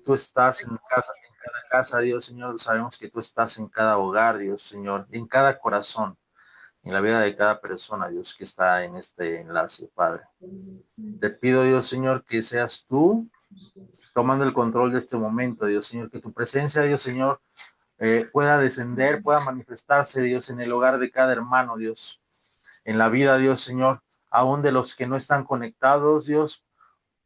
tú estás en casa, en cada casa, Dios, Señor. Sabemos que tú estás en cada hogar, Dios, Señor, en cada corazón, en la vida de cada persona, Dios, que está en este enlace, Padre. Te pido, Dios, Señor, que seas tú tomando el control de este momento, Dios, Señor, que tu presencia, Dios, Señor, pueda descender, pueda manifestarse, Dios, en el hogar de cada hermano, Dios, en la vida, Dios, Señor, aún de los que no están conectados, Dios,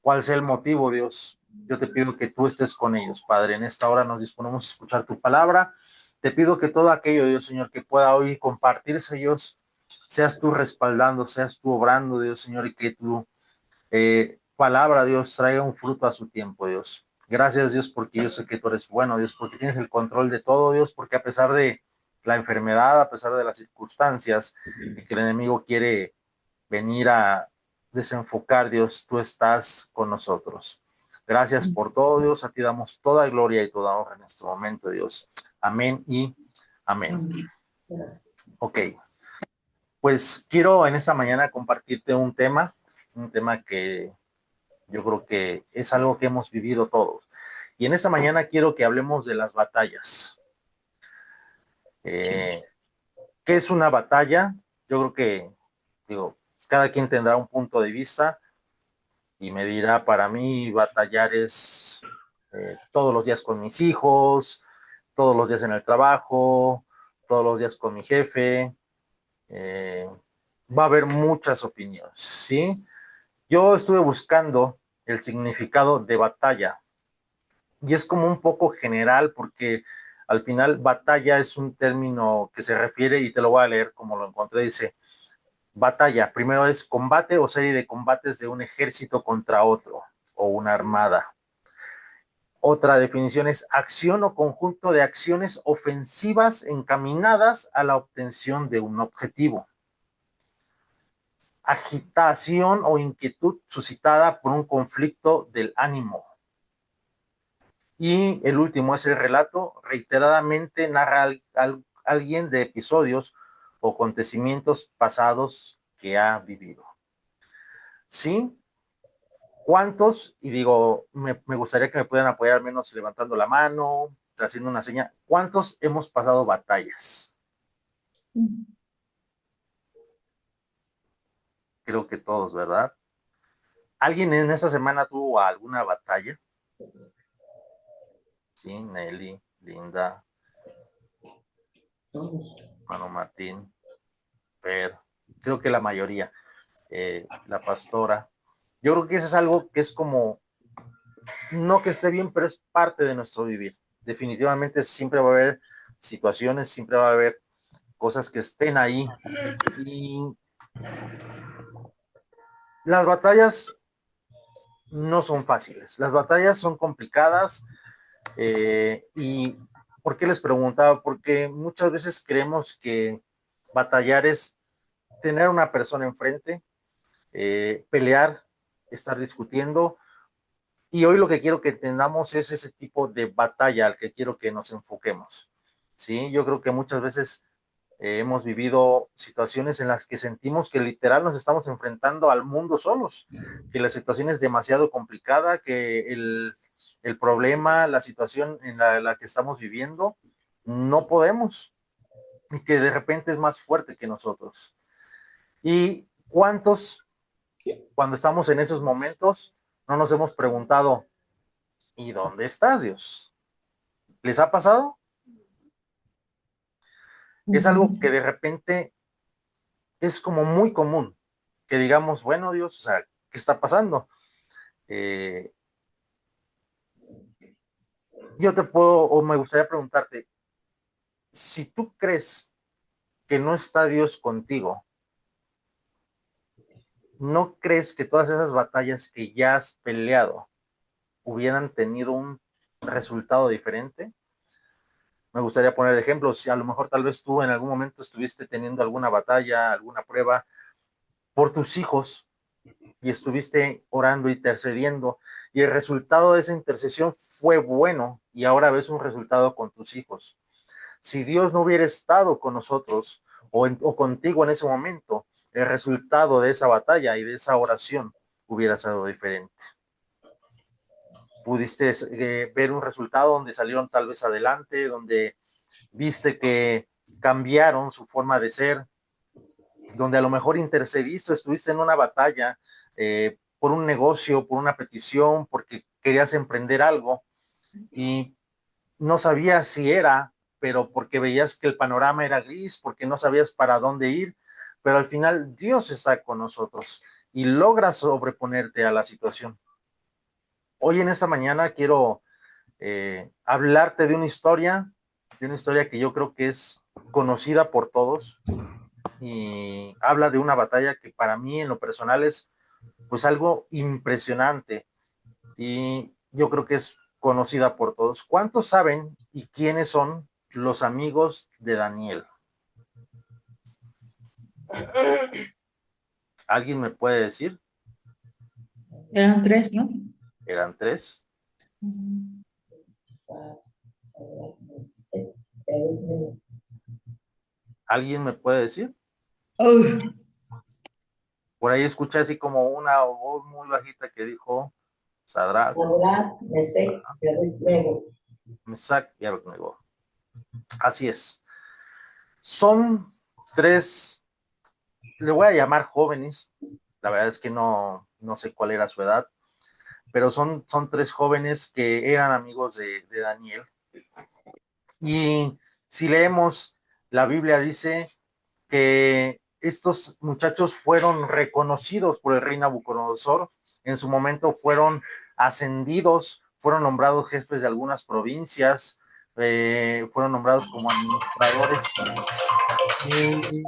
cuál sea el motivo, Dios. Yo te pido que tú estés con ellos, Padre. En esta hora nos disponemos a escuchar tu palabra. Te pido que todo aquello, Dios, Señor, que pueda hoy compartirse, Dios, seas tú respaldando, seas tú obrando, Dios, Señor, y que tu palabra, Dios, traiga un fruto a su tiempo, Dios. Gracias, Dios, porque yo sé que tú eres bueno, Dios, porque tienes el control de todo, Dios, porque a pesar de la enfermedad, a pesar de las circunstancias, y que el enemigo quiere venir a desenfocar, Dios, tú estás con nosotros. Gracias por todo, Dios. A ti damos toda gloria y toda honra en este momento, Dios. Amén y amén. Ok, pues quiero en esta mañana compartirte un tema que yo creo que es algo que hemos vivido todos. Y en esta mañana quiero que hablemos de las batallas. ¿Qué es una batalla? Yo creo que, digo, cada quien tendrá un punto de vista y me dirá, para mí batallar es todos los días con mis hijos, todos los días en el trabajo, todos los días con mi jefe. eh, Va a haber muchas opiniones, ¿sí? Yo estuve buscando el significado de batalla y es como un poco general porque al final batalla es un término que se refiere, y te lo voy a leer como lo encontré, dice: batalla, primero es combate o serie de combates de un ejército contra otro o una armada. Otra definición es acción o conjunto de acciones ofensivas encaminadas a la obtención de un objetivo. Agitación o inquietud suscitada por un conflicto del ánimo. Y el último es el relato, reiteradamente narra alguien de episodios o acontecimientos pasados que ha vivido. ¿Sí? ¿Cuántos? Y digo, me gustaría que me puedan apoyar al menos levantando la mano, haciendo una seña. ¿Cuántos hemos pasado batallas? Creo que todos, ¿verdad? ¿Alguien en esta semana tuvo alguna batalla? Sí, Nelly, Linda, Mano Martín, Per, creo que la mayoría, la pastora. Yo creo que eso es algo que es como, no que esté bien, pero es parte de nuestro vivir. Definitivamente siempre va a haber situaciones, siempre va a haber cosas que estén ahí. Y las batallas no son fáciles, las batallas son complicadas. ¿Y por qué les preguntaba? Porque muchas veces creemos que batallar es tener una persona enfrente, pelear, estar discutiendo. Y hoy lo que quiero que entendamos es ese tipo de batalla al que quiero que nos enfoquemos. ¿Sí? Yo creo que muchas veces hemos vivido situaciones en las que sentimos que literal nos estamos enfrentando al mundo solos, que la situación es demasiado complicada, que el problema, la situación en la que estamos viviendo, no podemos, y que de repente es más fuerte que nosotros. ¿Y cuántos, cuando estamos en esos momentos, no nos hemos preguntado, ¿y dónde estás, Dios? ¿Les ha pasado? Es algo que de repente es como muy común, que digamos, bueno, Dios, o sea, ¿qué está pasando? Eh, yo te puedo, o me gustaría preguntarte, si tú crees que no está Dios contigo, ¿no crees que todas esas batallas que ya has peleado hubieran tenido un resultado diferente? Me gustaría poner ejemplos. Si a lo mejor tal vez tú en algún momento estuviste teniendo alguna batalla, alguna prueba por tus hijos, y estuviste orando, intercediendo, y el resultado de esa intercesión fue bueno, y ahora ves un resultado con tus hijos. Si Dios no hubiera estado con nosotros o contigo en ese momento, el resultado de esa batalla y de esa oración hubiera sido diferente. pudiste ver un resultado donde salieron tal vez adelante, donde viste que cambiaron su forma de ser, donde a lo mejor intercediste, estuviste en una batalla por un negocio, por una petición, porque querías emprender algo y no sabías si era, pero porque veías que el panorama era gris, porque no sabías para dónde ir, pero al final Dios está con nosotros y logras sobreponerte a la situación. Hoy en esta mañana quiero hablarte de una historia que yo creo que es conocida por todos y habla de una batalla que para mí en lo personal es pues algo impresionante y yo creo que es conocida por todos. ¿Cuántos saben y quiénes son los amigos de Daniel? ¿Alguien me puede decir? Eran tres, ¿no? Eran tres. ¿Alguien me puede decir? Oh, Por ahí escuché así como una voz muy bajita que dijo Sadrach, Mesach y Abednego. Así es. Son tres, le voy a llamar jóvenes, la verdad es que no sé cuál era su edad, pero son tres jóvenes que eran amigos de Daniel. Y si leemos la Biblia dice que estos muchachos fueron reconocidos por el rey Nabucodonosor, en su momento fueron ascendidos, fueron nombrados jefes de algunas provincias, fueron nombrados como administradores. Y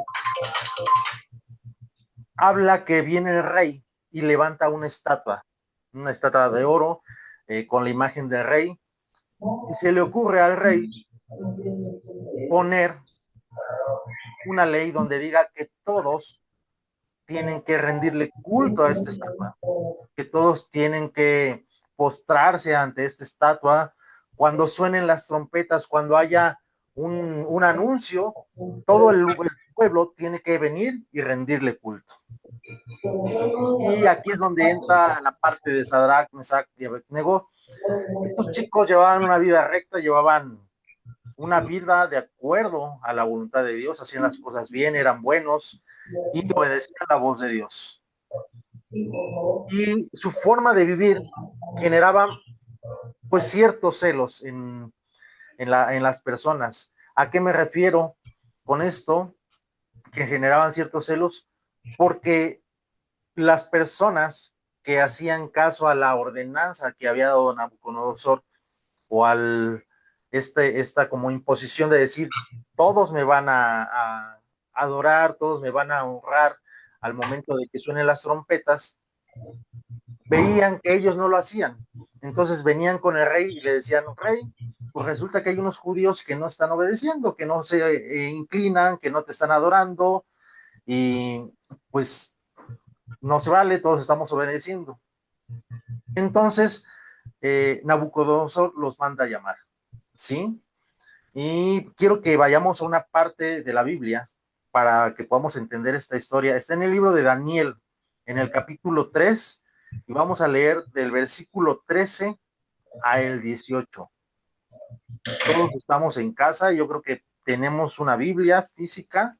habla que viene el rey y levanta una estatua de oro con la imagen del rey, y se le ocurre al rey poner una ley donde diga que todos tienen que rendirle culto a esta estatua, que todos tienen que postrarse ante esta estatua, cuando suenen las trompetas, cuando haya un anuncio, todo el pueblo tiene que venir y rendirle culto. Y aquí es donde entra la parte de Sadrach, Mesach y Abednego. Estos chicos llevaban una vida recta, llevaban una vida de acuerdo a la voluntad de Dios, hacían las cosas bien, eran buenos y obedecían la voz de Dios. Y su forma de vivir generaba pues ciertos celos en las personas. ¿A qué me refiero con esto? Que generaban ciertos celos porque las personas que hacían caso a la ordenanza que había dado Nabucodonosor o al esta como imposición de decir todos me van a adorar, todos me van a honrar al momento de que suenen las trompetas, veían que ellos no lo hacían. Entonces venían con el rey y le decían, rey, pues resulta que hay unos judíos que no están obedeciendo, que no se inclinan, que no te están adorando, y pues no se vale, todos estamos obedeciendo. Entonces, Nabucodonosor los manda a llamar, ¿sí? Y quiero que vayamos a una parte de la Biblia para que podamos entender esta historia. Está en el libro de Daniel, en el capítulo 3, y vamos a leer del versículo 13 a el 18. Todos estamos en casa, yo creo que tenemos una Biblia física,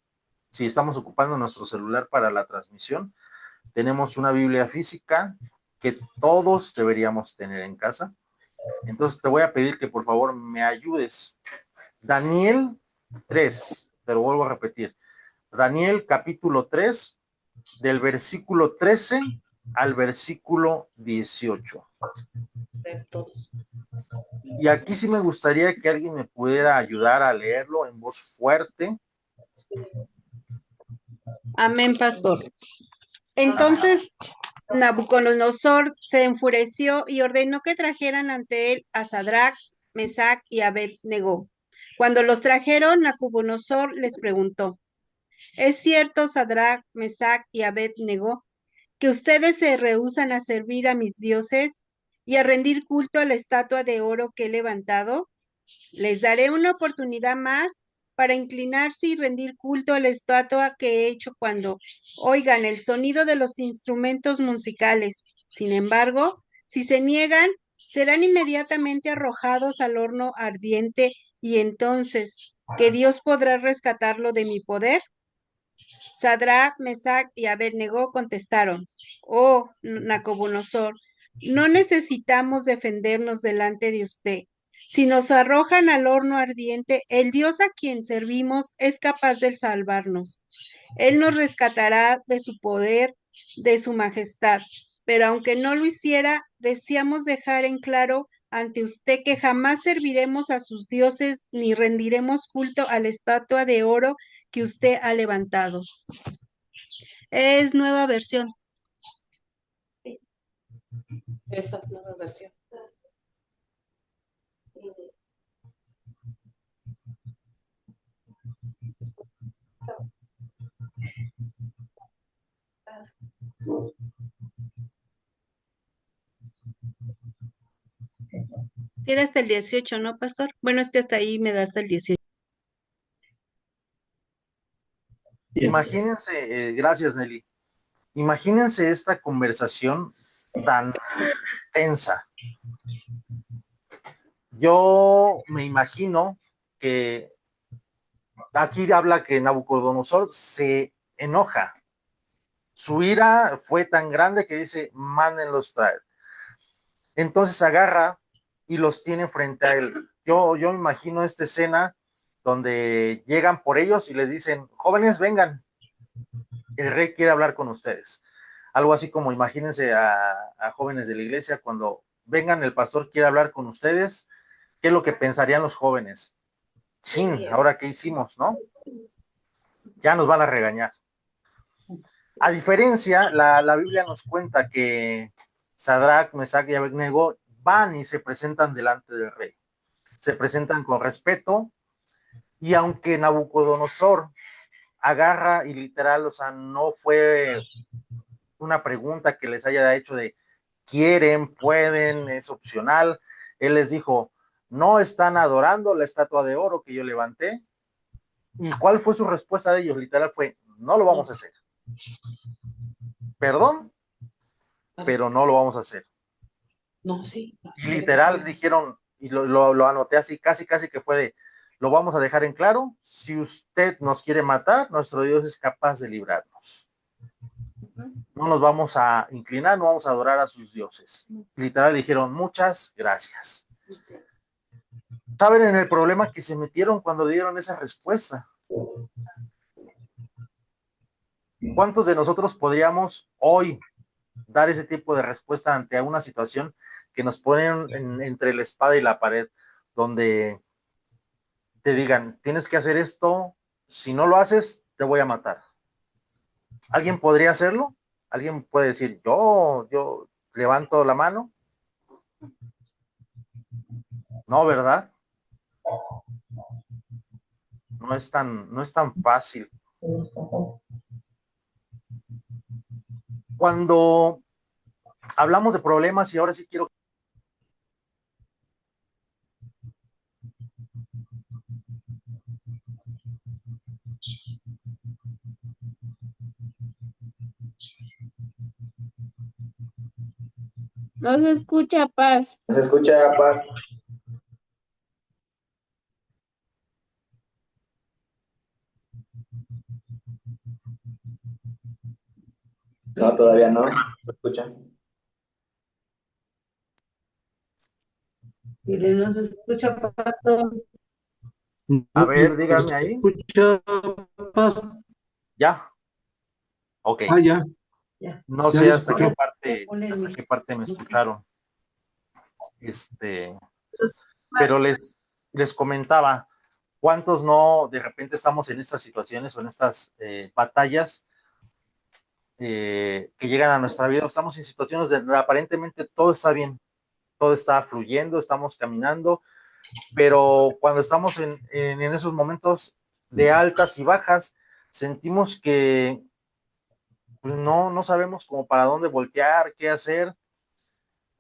si estamos ocupando nuestro celular para la transmisión, tenemos una Biblia física que todos deberíamos tener en casa. Entonces te voy a pedir que por favor me ayudes. Daniel 3, te lo vuelvo a repetir. Daniel capítulo 3, del versículo 13 al versículo 18. Y aquí sí me gustaría que alguien me pudiera ayudar a leerlo en voz fuerte. Amén, pastor. Entonces Nabucodonosor se enfureció y ordenó que trajeran ante él a Sadrach, Mesach y Abednego. Cuando los trajeron, Nabucodonosor les preguntó: ¿Es cierto, Sadrach, Mesach y Abednego, que ustedes se rehúsan a servir a mis dioses y a rendir culto a la estatua de oro que he levantado? Les daré una oportunidad más para inclinarse y rendir culto a la estatua que he hecho cuando oigan el sonido de los instrumentos musicales. Sin embargo, si se niegan, serán inmediatamente arrojados al horno ardiente y entonces, ¿que Dios podrá rescatarlo de mi poder? Sadrach, Mesach y Abed-Nego contestaron, oh Nabucodonosor, no necesitamos defendernos delante de usted. Si nos arrojan al horno ardiente, el Dios a quien servimos es capaz de salvarnos. Él nos rescatará de su poder, de su majestad. Pero aunque no lo hiciera, deseamos dejar en claro ante usted que jamás serviremos a sus dioses ni rendiremos culto a la estatua de oro que usted ha levantado. Es nueva versión. Esa es nueva versión. Era hasta el 18, ¿no, pastor? Bueno, hasta ahí me da hasta el 18. Imagínense, gracias Nelly, imagínense esta conversación tan tensa. Yo me imagino que aquí habla que Nabucodonosor se enoja. Su ira fue tan grande que dice, mándenlos traer. Entonces agarra y los tiene frente a él. Yo me imagino esta escena donde llegan por ellos y les dicen, jóvenes, vengan, el rey quiere hablar con ustedes. Algo así como imagínense a jóvenes de la iglesia cuando vengan, el pastor quiere hablar con ustedes, ¿qué es lo que pensarían los jóvenes? Chin, ¿ahora qué hicimos, no? Ya nos van a regañar. A diferencia, la Biblia nos cuenta que Sadrach, Mesach y Abed-Nego van y se presentan delante del rey. Se presentan con respeto y aunque Nabucodonosor agarra y literal, o sea, no fue una pregunta que les haya hecho de quieren, pueden, es opcional. Él les dijo, no están adorando la estatua de oro que yo levanté. ¿Y cuál fue su respuesta de ellos? Literal fue, no lo vamos a hacer. Perdón, pero no lo vamos a hacer. No, sí. Y literal dijeron, y lo anoté así, casi que fue de, lo vamos a dejar en claro, si usted nos quiere matar, nuestro Dios es capaz de librarnos. No nos vamos a inclinar, no vamos a adorar a sus dioses. Literal dijeron, muchas gracias. ¿Saben en el problema que se metieron cuando dieron esa respuesta? ¿Cuántos de nosotros podríamos hoy dar ese tipo de respuesta ante una situación que nos ponen entre la espada y la pared, donde te digan, tienes que hacer esto, si no lo haces, te voy a matar? ¿Alguien podría hacerlo? ¿Alguien puede decir, yo levanto la mano? No, ¿verdad? No es tan fácil. Cuando hablamos de problemas, y ahora sí quiero... No se escucha, Paz. ¿Se escucha, Paz? No, todavía no. ¿Se escucha? Dile, no se escucha, Pastor. A ver, díganme ahí. ¿Escucha, Paz? ¿Ya? Ok. Ya. No Ya sé les hasta escucho. qué parte me escucharon. Pero les comentaba, ¿cuántos no de repente estamos en estas situaciones o en estas batallas que llegan a nuestra vida? Estamos en situaciones donde aparentemente todo está bien, todo está fluyendo, estamos caminando, pero cuando estamos en esos momentos de altas y bajas, sentimos que pues, no sabemos como para dónde voltear, qué hacer.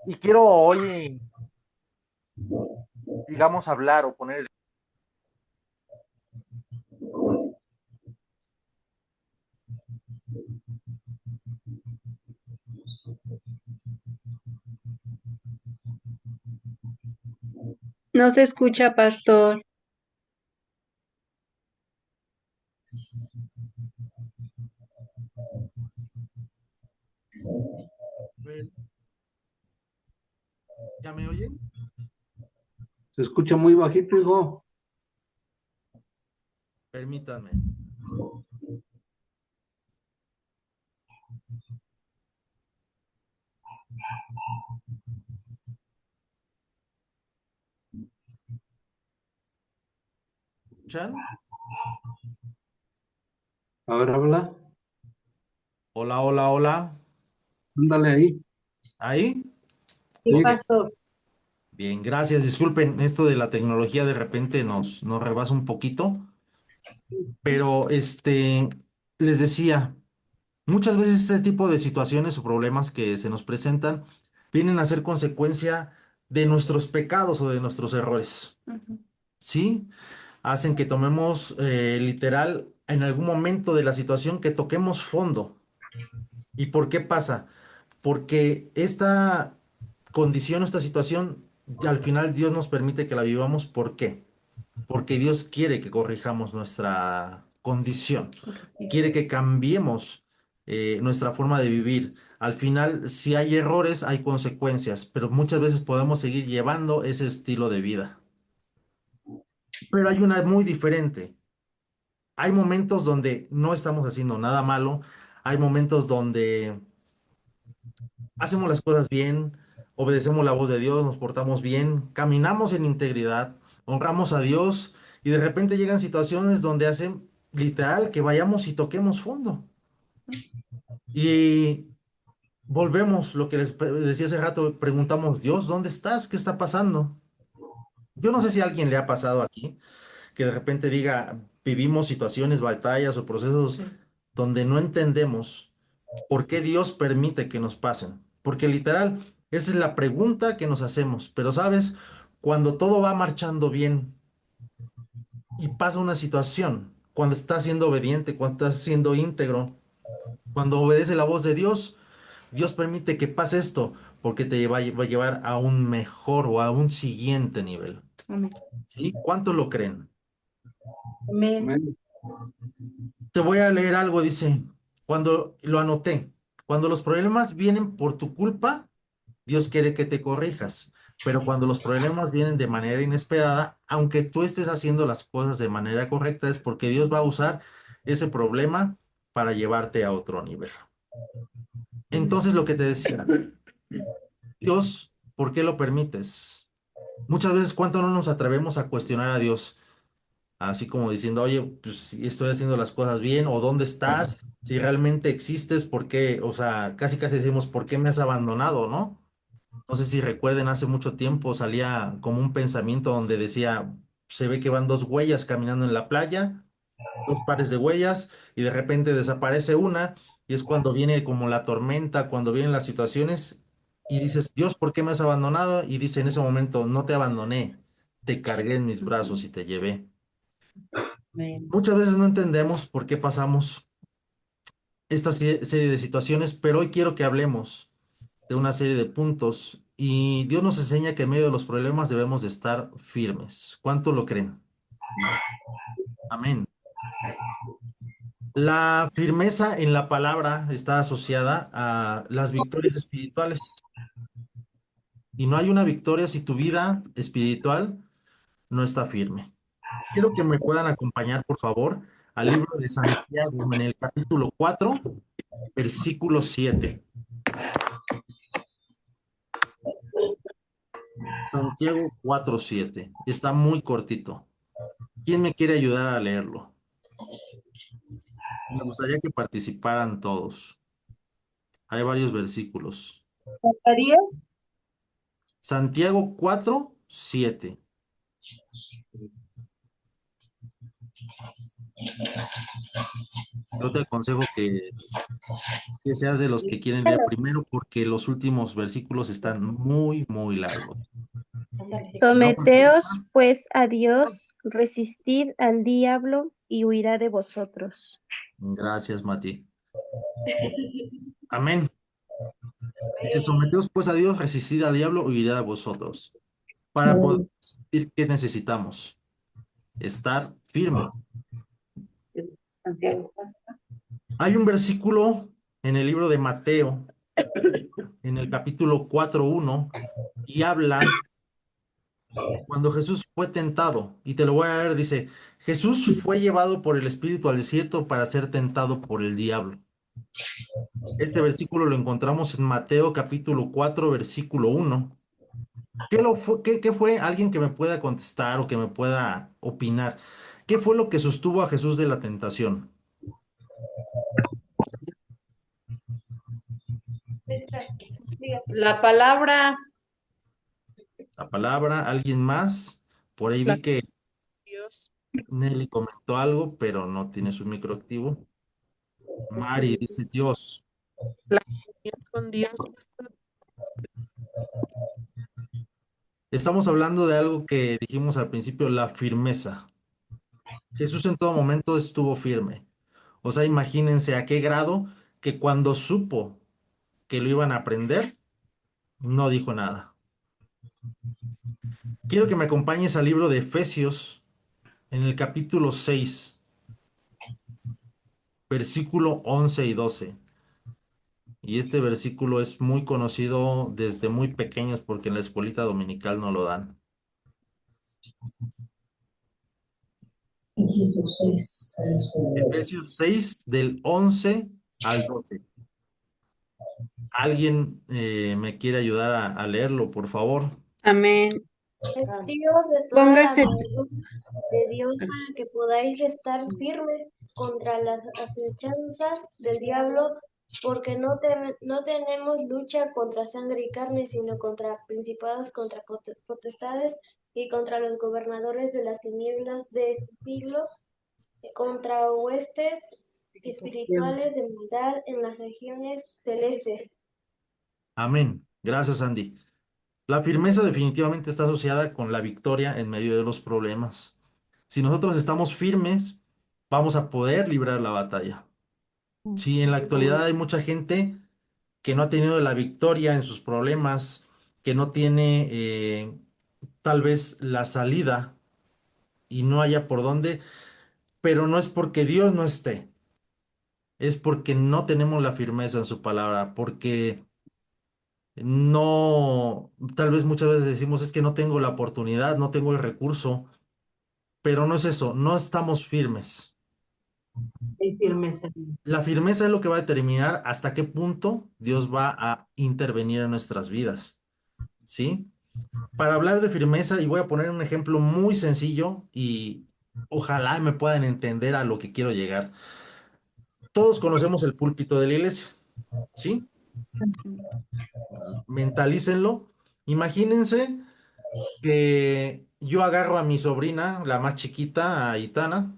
Y quiero hoy, digamos, hablar o poner No se escucha, pastor. Bueno, ¿ya me oyen? Se escucha muy bajito, hijo. Permítanme. ¿Escuchan? A ver, habla. Hola, hola, hola. Ándale ahí. ¿Ahí? Sí, Ok. pastor. Bien, gracias. Disculpen, esto de la tecnología de repente nos rebasa un poquito, pero les decía, muchas veces este tipo de situaciones o problemas que se nos presentan vienen a ser consecuencia de nuestros pecados o de nuestros errores. ¿Sí? Hacen que tomemos literal en algún momento de la situación que toquemos fondo. ¿Y por qué pasa? Porque esta condición, esta situación, al final Dios nos permite que la vivamos. ¿Por qué? Porque Dios quiere que corrijamos nuestra condición, quiere que cambiemos nuestra forma de vivir. Al final, si hay errores, hay consecuencias, pero muchas veces podemos seguir llevando ese estilo de vida. Pero hay una muy diferente. Hay momentos donde no estamos haciendo nada malo, hay momentos donde hacemos las cosas bien, obedecemos la voz de Dios, nos portamos bien, caminamos en integridad, honramos a Dios y de repente llegan situaciones donde hacen literal que vayamos y toquemos fondo. Y volvemos, lo que decía hace rato, preguntamos, Dios, ¿dónde estás? ¿Qué está pasando? Yo no sé si a alguien le ha pasado aquí, que de repente diga, vivimos situaciones, batallas o procesos donde no entendemos por qué Dios permite que nos pasen. Porque literal, esa es la pregunta que nos hacemos. Pero sabes, cuando todo va marchando bien y pasa una situación, cuando estás siendo obediente, cuando estás siendo íntegro, cuando obedece la voz de Dios, Dios permite que pase esto porque te va a llevar a un mejor o a un siguiente nivel. ¿Sí? ¿Cuántos lo creen? Amén. Amén. Te voy a leer algo, dice, cuando lo anoté, cuando los problemas vienen por tu culpa, Dios quiere que te corrijas, pero cuando los problemas vienen de manera inesperada, aunque tú estés haciendo las cosas de manera correcta, es porque Dios va a usar ese problema para llevarte a otro nivel. Entonces, lo que te decía, Dios, ¿por qué lo permites? Muchas veces, ¿cuánto no nos atrevemos a cuestionar a Dios? Así como diciendo, oye, pues si estoy haciendo las cosas bien, o dónde estás, si realmente existes, ¿por qué? O sea, casi casi decimos, ¿por qué me has abandonado, no? No sé si recuerden, hace mucho tiempo salía como un pensamiento donde decía, se ve que van dos huellas caminando en la playa, dos pares de huellas, y de repente desaparece una, y es cuando viene como la tormenta, cuando vienen las situaciones, y dices, Dios, ¿por qué me has abandonado? Y dice en ese momento, no te abandoné, te cargué en mis brazos y te llevé. Amén. Muchas veces no entendemos por qué pasamos esta serie de situaciones, pero hoy quiero que hablemos de una serie de puntos y Dios nos enseña que en medio de los problemas debemos de estar firmes. ¿Cuánto lo creen? Amén. La firmeza en la palabra está asociada a las victorias espirituales y no hay una victoria si tu vida espiritual no está firme. Quiero que me puedan acompañar, por favor, al libro de Santiago en el capítulo 4, versículo 7. Santiago 4:7. Está muy cortito. ¿Quién me quiere ayudar a leerlo? Me gustaría que participaran todos. Hay varios versículos. María, Santiago 4:7. Yo te aconsejo que seas de los que quieren leer primero porque los últimos versículos están muy, muy largos. Si no someteos participas, pues a Dios, resistid al diablo y huirá de vosotros. gracias, Mati. Amén. Dice, someteos pues a Dios, resistid al diablo, huirá de vosotros. Para poder decir que necesitamos estar firmes. Santiago. Hay un versículo en el libro de Mateo, en el capítulo 4:1, y habla de cuando Jesús fue tentado. Y te lo voy a leer, dice, Jesús fue llevado por el Espíritu al desierto para ser tentado por el diablo. Este versículo lo encontramos en Mateo capítulo 4, versículo 1. ¿Qué fue? Alguien que me pueda contestar o que me pueda opinar. ¿Qué fue lo que sostuvo a Jesús de la tentación? La palabra, La palabra, ¿alguien más? Por ahí vi que Dios, Nelly comentó algo, pero no tiene su micro activo. Mari dice Dios. la comunión con Dios, pastor. Estamos hablando de algo que dijimos al principio, la firmeza. Jesús en todo momento estuvo firme. O sea, imagínense a qué grado que cuando supo que lo iban a aprender, no dijo nada. Quiero que me acompañes al libro de Efesios en el capítulo 6, versículo 11 y 12. Y este versículo es muy conocido desde muy pequeños porque en la escuelita dominical no lo dan. Efesios 6 del 11 al 12. ¿Alguien me quiere ayudar a leerlo, por favor? Amén. Vestidos de toda la Póngase, armadura de Dios para que podáis estar firmes contra las acechanzas del diablo, porque no tenemos lucha contra sangre y carne, sino contra principados, contra potestades y contra los gobernadores de las tinieblas de este siglo, contra huestes espirituales de maldad en las regiones celestes. Amén. Gracias, Andy. La firmeza definitivamente está asociada con la victoria en medio de los problemas. Si nosotros estamos firmes, vamos a poder librar la batalla. Sí, en la actualidad hay mucha gente que no ha tenido la victoria en sus problemas, que no tiene tal vez la salida y no haya por dónde, pero no es porque Dios no esté, es porque no tenemos la firmeza en su palabra, porque no, tal vez muchas veces decimos es que no tengo la oportunidad, no tengo el recurso, pero no es eso, no estamos firmes. Hay firmeza. La firmeza es lo que va a determinar hasta qué punto Dios va a intervenir en nuestras vidas, ¿sí? Para hablar de firmeza, y voy a poner un ejemplo muy sencillo y ojalá me puedan entender a lo que quiero llegar. Todos conocemos el púlpito de la iglesia, ¿sí? Mentalícenlo. Imagínense que yo agarro a mi sobrina, la más chiquita, a Itana,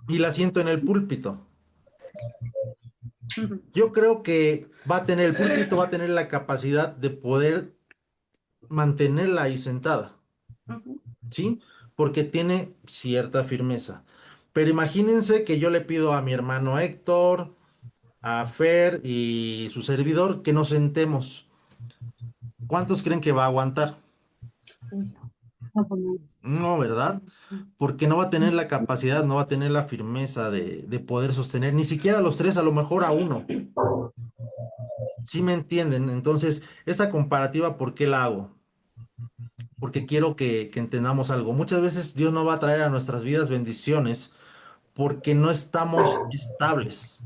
y la siento en el púlpito. Yo creo que va a tener el púlpito, va a tener la capacidad de poder mantenerla ahí sentada, ¿sí? Porque tiene cierta firmeza. Pero imagínense que yo le pido a mi hermano Héctor, a Fer y su servidor que nos sentemos. ¿Cuántos creen que va a aguantar? No, ¿verdad? Porque no va a tener la capacidad, no va a tener la firmeza de poder sostener, ni siquiera a los tres, a lo mejor a uno. ¿Sí me entienden? Entonces, esta comparativa, ¿por qué la hago? Porque quiero que entendamos algo. Muchas veces Dios no va a traer a nuestras vidas bendiciones porque no estamos estables.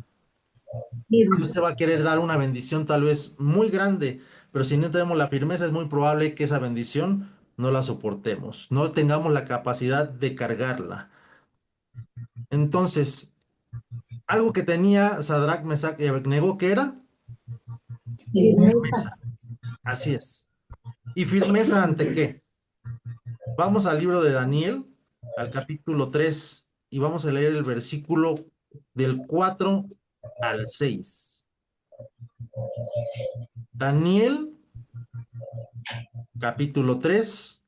Dios te va a querer dar una bendición tal vez muy grande, pero si no tenemos la firmeza es muy probable que esa bendición no la soportemos, no tengamos la capacidad de cargarla. Entonces, algo que tenía Sadrach, Mesach y Abednego, ¿qué era? Firmeza. Así es. ¿Y firmeza ante qué? Vamos al libro de Daniel, al capítulo 3, y vamos a leer el versículo del 4 al 6. Daniel, capítulo 3,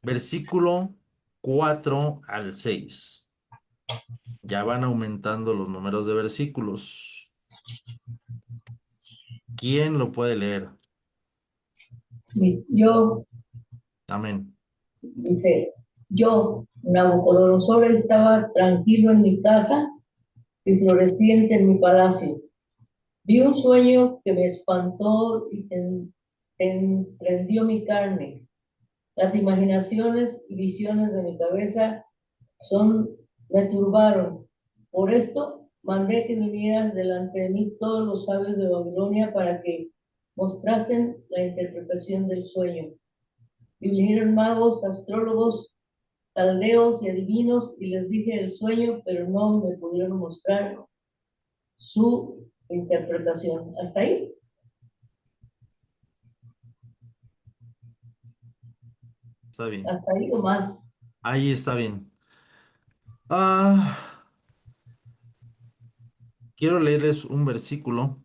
versículo 4 al 6. Ya van aumentando los números de versículos. ¿Quién lo puede leer? Yo, Amén. dice, yo, Nabucodonosor, estaba tranquilo en mi casa y floreciente en mi palacio. Vi un sueño que me espantó y tendió mi carne. Las imaginaciones y visiones de mi cabeza me turbaron. Por esto mandé que vinieras delante de mí todos los sabios de Babilonia para que mostrasen la interpretación del sueño. Y vinieron magos, astrólogos, caldeos y adivinos, y les dije el sueño, pero no me pudieron mostrar su interpretación. ¿Hasta ahí? Está bien. ¿Hasta ahí o más? Ahí está bien. Ah, quiero leerles un versículo.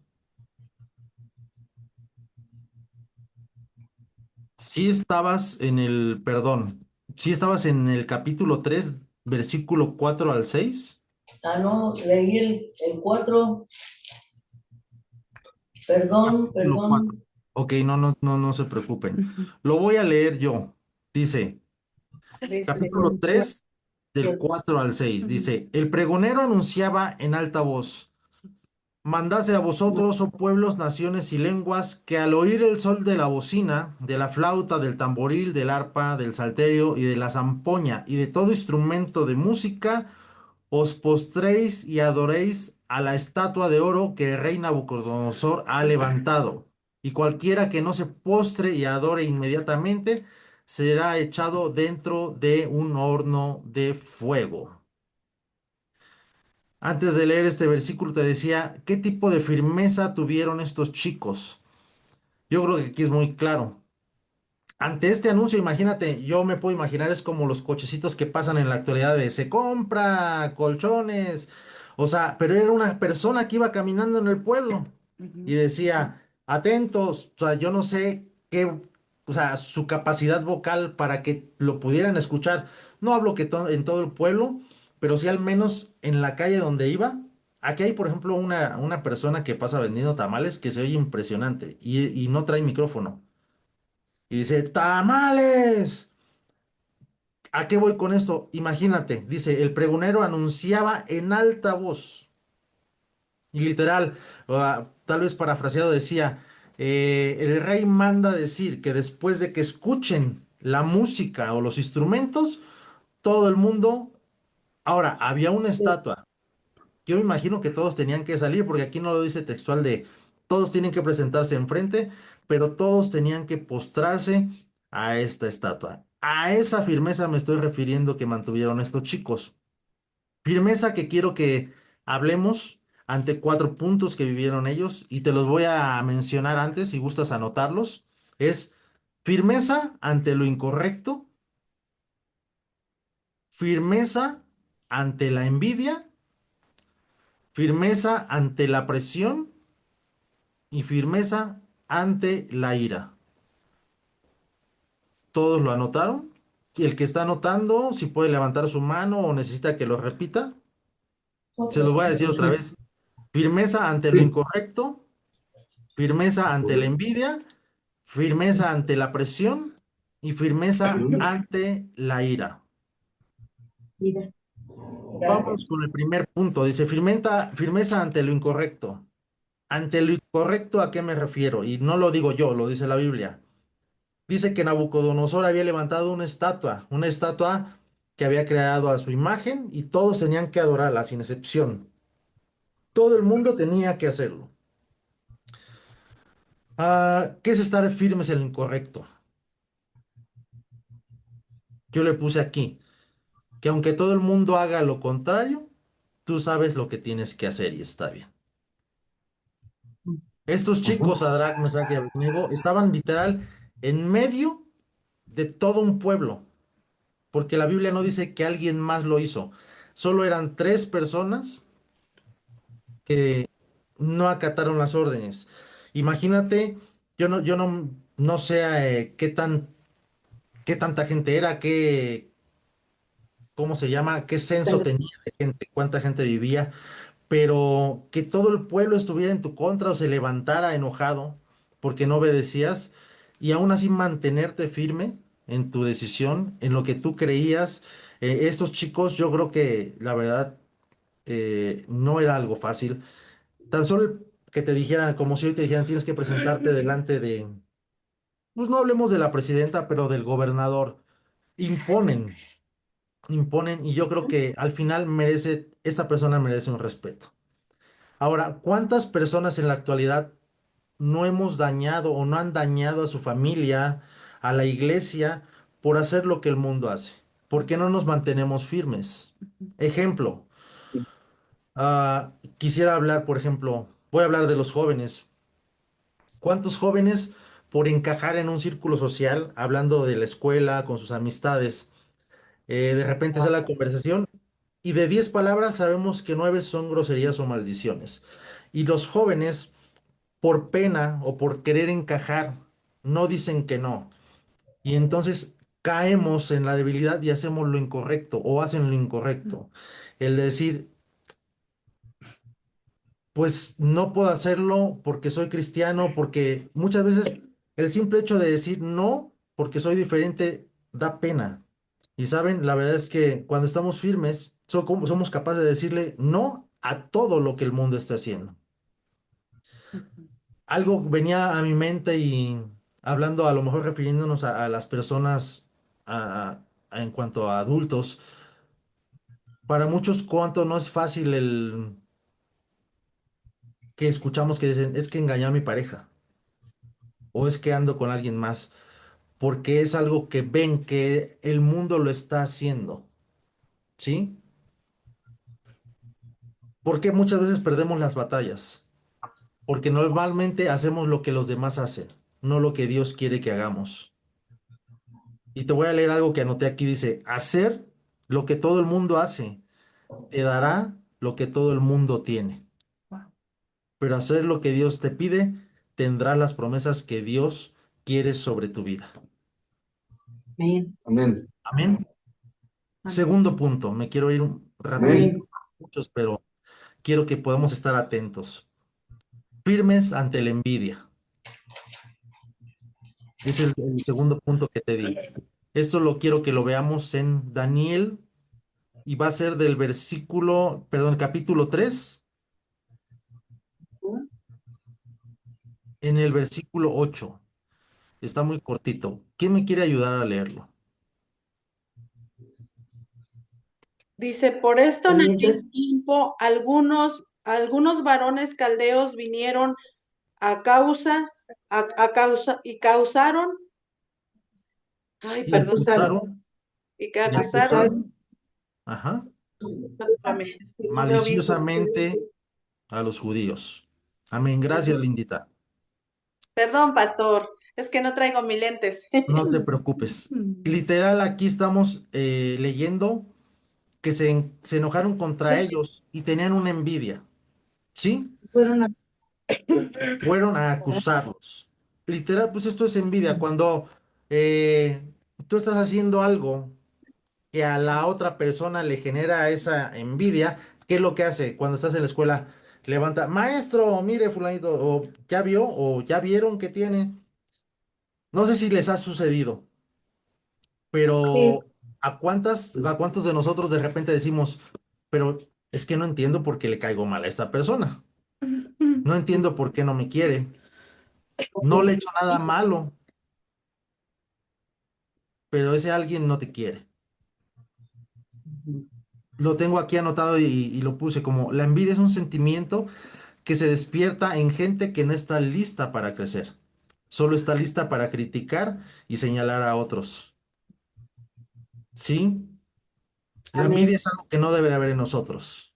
Si estabas en el, perdón, si estabas en el capítulo 3, versículo 4 al 6. Ah, no, leí el 4. Perdón, Capítulo 4. perdón. Ok, no se preocupen. Lo voy a leer yo. Dice, Dice, capítulo 3, del 4 al 6. Dice, el pregonero anunciaba en alta voz. Mandase a vosotros, oh pueblos, naciones y lenguas, que al oír el sol de la bocina, de la flauta, del tamboril, del arpa, del salterio y de la zampoña y de todo instrumento de música, os postréis y adoréis a la estatua de oro que el rey Nabucodonosor ha levantado. Y cualquiera que no se postre y adore inmediatamente será echado dentro de un horno de fuego. Antes de leer este versículo te decía, ¿qué tipo de firmeza tuvieron estos chicos? Yo creo que aquí es muy claro. Ante este anuncio, imagínate, yo me puedo imaginar, es como los cochecitos que pasan en la actualidad de se compra colchones, o sea, pero era una persona que iba caminando en el pueblo y decía, atentos, o sea, yo no sé qué, o sea, su capacidad vocal para que lo pudieran escuchar. No hablo que en todo el pueblo, pero sí al menos en la calle donde iba. Aquí hay, por ejemplo, una persona que pasa vendiendo tamales que se oye impresionante y no trae micrófono. Y dice, tamales. ¿A qué voy con esto? Imagínate, dice, el pregonero anunciaba en alta voz. Y literal, tal vez parafraseado decía, el rey manda decir que después de que escuchen la música o los instrumentos, todo el mundo... Ahora, había una estatua. Yo me imagino que todos tenían que salir, porque aquí no lo dice textual de todos tienen que presentarse enfrente, pero todos tenían que postrarse a esta estatua. A esa firmeza me estoy refiriendo que mantuvieron estos chicos. Firmeza que quiero que hablemos ante 4 puntos que vivieron ellos y te los voy a mencionar antes si gustas anotarlos. Es firmeza ante lo incorrecto, firmeza ante la envidia, firmeza ante la presión y firmeza ante la ira. ¿Todos lo anotaron? Y el que está anotando, si puede levantar su mano o necesita que lo repita, se lo voy a decir otra vez. Firmeza ante lo Sí, incorrecto, firmeza ante la envidia, firmeza ante la presión y firmeza ante la ira. Mira, Gracias. Vamos con el primer punto. Dice, firmeza ante lo incorrecto. Ante lo incorrecto, ¿a qué me refiero? Y no lo digo yo, lo dice la Biblia. Dice que Nabucodonosor había levantado una estatua que había creado a su imagen y todos tenían que adorarla sin excepción. Todo el mundo tenía que hacerlo. ¿Qué es estar firmes en lo incorrecto? Yo le puse aquí, que aunque todo el mundo haga lo contrario, tú sabes lo que tienes que hacer y está bien. Estos chicos, Sadrach, Mesach y Abednego, estaban literal en medio de todo un pueblo, porque la Biblia no dice que alguien más lo hizo. Solo eran 3 personas que no acataron las órdenes. Imagínate, no sé qué tanta gente era, cómo se llama, qué censo tenía de gente, cuánta gente vivía, pero que todo el pueblo estuviera en tu contra o se levantara enojado porque no obedecías y aún así mantenerte firme en tu decisión, en lo que tú creías. Estos chicos, yo creo que la verdad no era algo fácil. Tan solo que te dijeran, como si hoy te dijeran, tienes que presentarte delante de, pues no hablemos de la presidenta, pero del gobernador. Imponen, imponen, y yo creo que al final esta persona merece un respeto. Ahora, ¿cuántas personas en la actualidad no hemos dañado o no han dañado a su familia, a la iglesia, por hacer lo que el mundo hace? ¿Por qué no nos mantenemos firmes? Ejemplo, quisiera hablar, por ejemplo, voy a hablar de los jóvenes. ¿Cuántos jóvenes, por encajar en un círculo social, hablando de la escuela, con sus amistades, de repente sale la conversación y de 10 palabras sabemos que 9 son groserías o maldiciones? Y los jóvenes, por pena o por querer encajar, no dicen que no. Y entonces caemos en la debilidad y hacemos lo incorrecto o hacen lo incorrecto. El decir, pues no puedo hacerlo porque soy cristiano, porque muchas veces el simple hecho de decir no porque soy diferente da pena. Y saben, la verdad es que cuando estamos firmes, somos capaces de decirle no a todo lo que el mundo está haciendo. Algo venía a mi mente y hablando a lo mejor refiriéndonos a las personas en cuanto a adultos, para muchos cuánto no es fácil el que escuchamos que dicen, es que engañé a mi pareja o es que ando con alguien más, porque es algo que ven que el mundo lo está haciendo, ¿sí? Porque muchas veces perdemos las batallas, porque normalmente hacemos lo que los demás hacen, no lo que Dios quiere que hagamos. Y te voy a leer algo que anoté aquí, dice, hacer lo que todo el mundo hace, te dará lo que todo el mundo tiene. Pero hacer lo que Dios te pide, tendrá las promesas que Dios quiere sobre tu vida. Amén. Amén. Amén. Segundo punto, me quiero ir rapidito, Amén. muchos, pero quiero que podamos estar atentos. Firmes ante la envidia. Es el segundo punto que te di. Esto lo quiero que lo veamos en Daniel y va a ser del versículo, perdón, capítulo 3, en el versículo 8. Está muy cortito. ¿Quién me quiere ayudar a leerlo? Dice, por esto en Mientras, aquel tiempo algunos varones caldeos vinieron a causa y causaron, ay, Y perdón, acusaron, y que y acusaron, acusaron, ajá, discúlpame, es que no veo bien. maliciosamente a los judíos. Amén. Gracias, Lindita. Perdón, pastor, es que no traigo mis lentes. No te preocupes. Literal, aquí estamos leyendo que se enojaron contra ellos y tenían una envidia. ¿Sí? Fueron a Fueron a acusarlos. Literal, pues esto es envidia. Cuando eh, tú estás haciendo algo que a la otra persona le genera esa envidia, ¿qué es lo que hace cuando estás en la escuela? Levanta, maestro, mire, fulanito, o ya vio, o ya vieron que tiene. No sé si les ha sucedido, Sí. pero ¿a cuántos de nosotros de repente decimos, pero es que no entiendo por qué le caigo mal a esta persona? No entiendo por qué no me quiere. No le he hecho nada malo, pero ese alguien no te quiere. Lo tengo aquí anotado y lo puse como, la envidia es un sentimiento que se despierta en gente que no está lista para crecer. Solo está lista para criticar y señalar a otros. ¿Sí? La envidia Amén. es algo que no debe de haber en nosotros.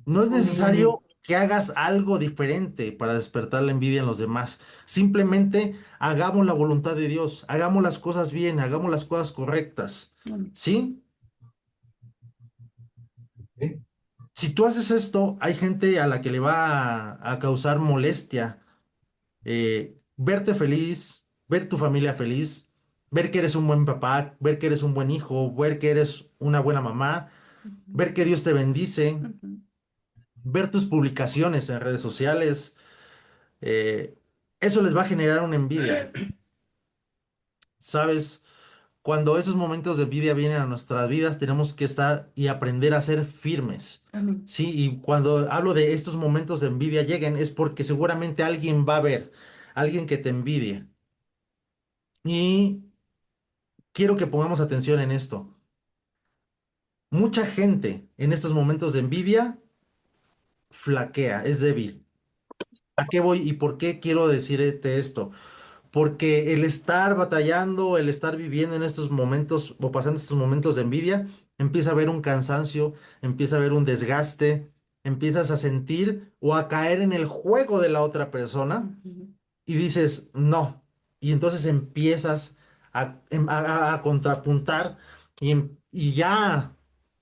No es Amén, amén. necesario que hagas algo diferente para despertar la envidia en los demás. Simplemente hagamos la voluntad de Dios, hagamos las cosas bien, hagamos las cosas correctas. ¿Sí? Sí. Si tú haces esto, hay gente a la que le va a causar molestia verte feliz, ver tu familia feliz. ver que eres un buen papá, ver que eres un buen hijo, ver que eres una buena mamá, ver que Dios te bendice, ver tus publicaciones en redes sociales, eh, eso les va a generar una envidia. ¿Sabes? Cuando esos momentos de envidia vienen a nuestras vidas, tenemos que estar y aprender a ser firmes. Sí, y cuando hablo de estos momentos de envidia lleguen, es porque seguramente alguien va a ver, alguien que te envidie. Y quiero que pongamos atención en esto. Mucha gente en estos momentos de envidia flaquea, es débil. ¿A qué voy y por qué quiero decirte esto? Porque el estar batallando, el estar viviendo en estos momentos o pasando estos momentos de envidia, empieza a haber un cansancio, empieza a haber un desgaste, empiezas a sentir o a caer en el juego de la otra persona y dices, no. Y entonces empiezas a contrapuntar y ya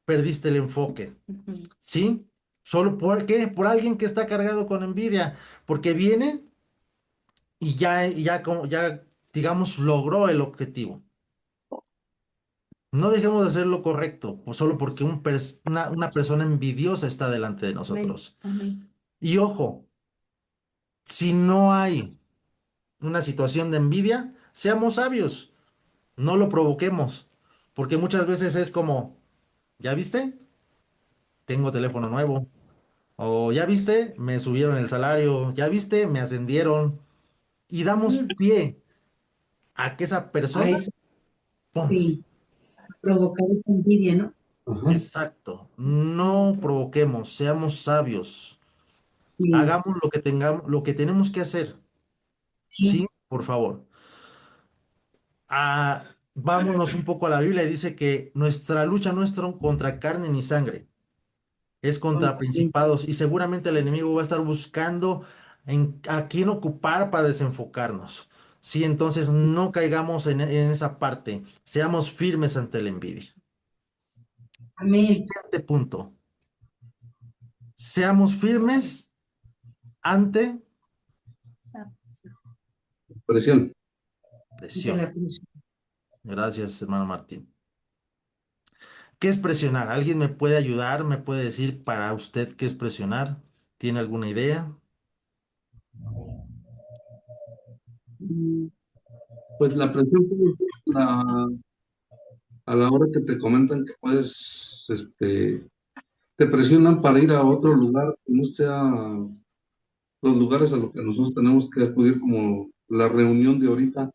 perdiste el enfoque. ¿Sí? ¿Solo por qué? Por alguien que está cargado con envidia, porque viene y ya, digamos, logró el objetivo. No dejemos de hacer lo correcto, pues solo porque una persona envidiosa está delante de nosotros. Y ojo, si no hay una situación de envidia, seamos sabios, no lo provoquemos, porque muchas veces es como, ¿ya viste? Tengo teléfono nuevo. O ya viste, me subieron el salario. Ya viste, me ascendieron. Y damos pie a que esa A persona, eso ¡pum! sí, provocar esa envidia, ¿no? Ajá. Exacto. No provoquemos, seamos sabios. Sí, Hagamos lo que tengamos, lo que tenemos que hacer. sí, Sí, por favor. Vámonos un poco a la Biblia y dice que nuestra lucha no es contra carne ni sangre, es contra sí. principados y seguramente el enemigo va a estar buscando a quién ocupar para desenfocarnos. Sí, entonces no caigamos en esa parte, seamos firmes ante la envidia. Amén. Siguiente punto, seamos firmes ante Presión. De la presión. presión. Gracias, hermano Martín. ¿Qué es presionar? ¿Alguien me puede ayudar? ¿Me puede decir para usted qué es presionar? ¿Tiene alguna idea? Mm, Pues la presión puede ser a la hora que te comentan que puedes, te presionan para ir a otro lugar que no sea los lugares a los que nosotros tenemos que acudir, como la reunión de ahorita.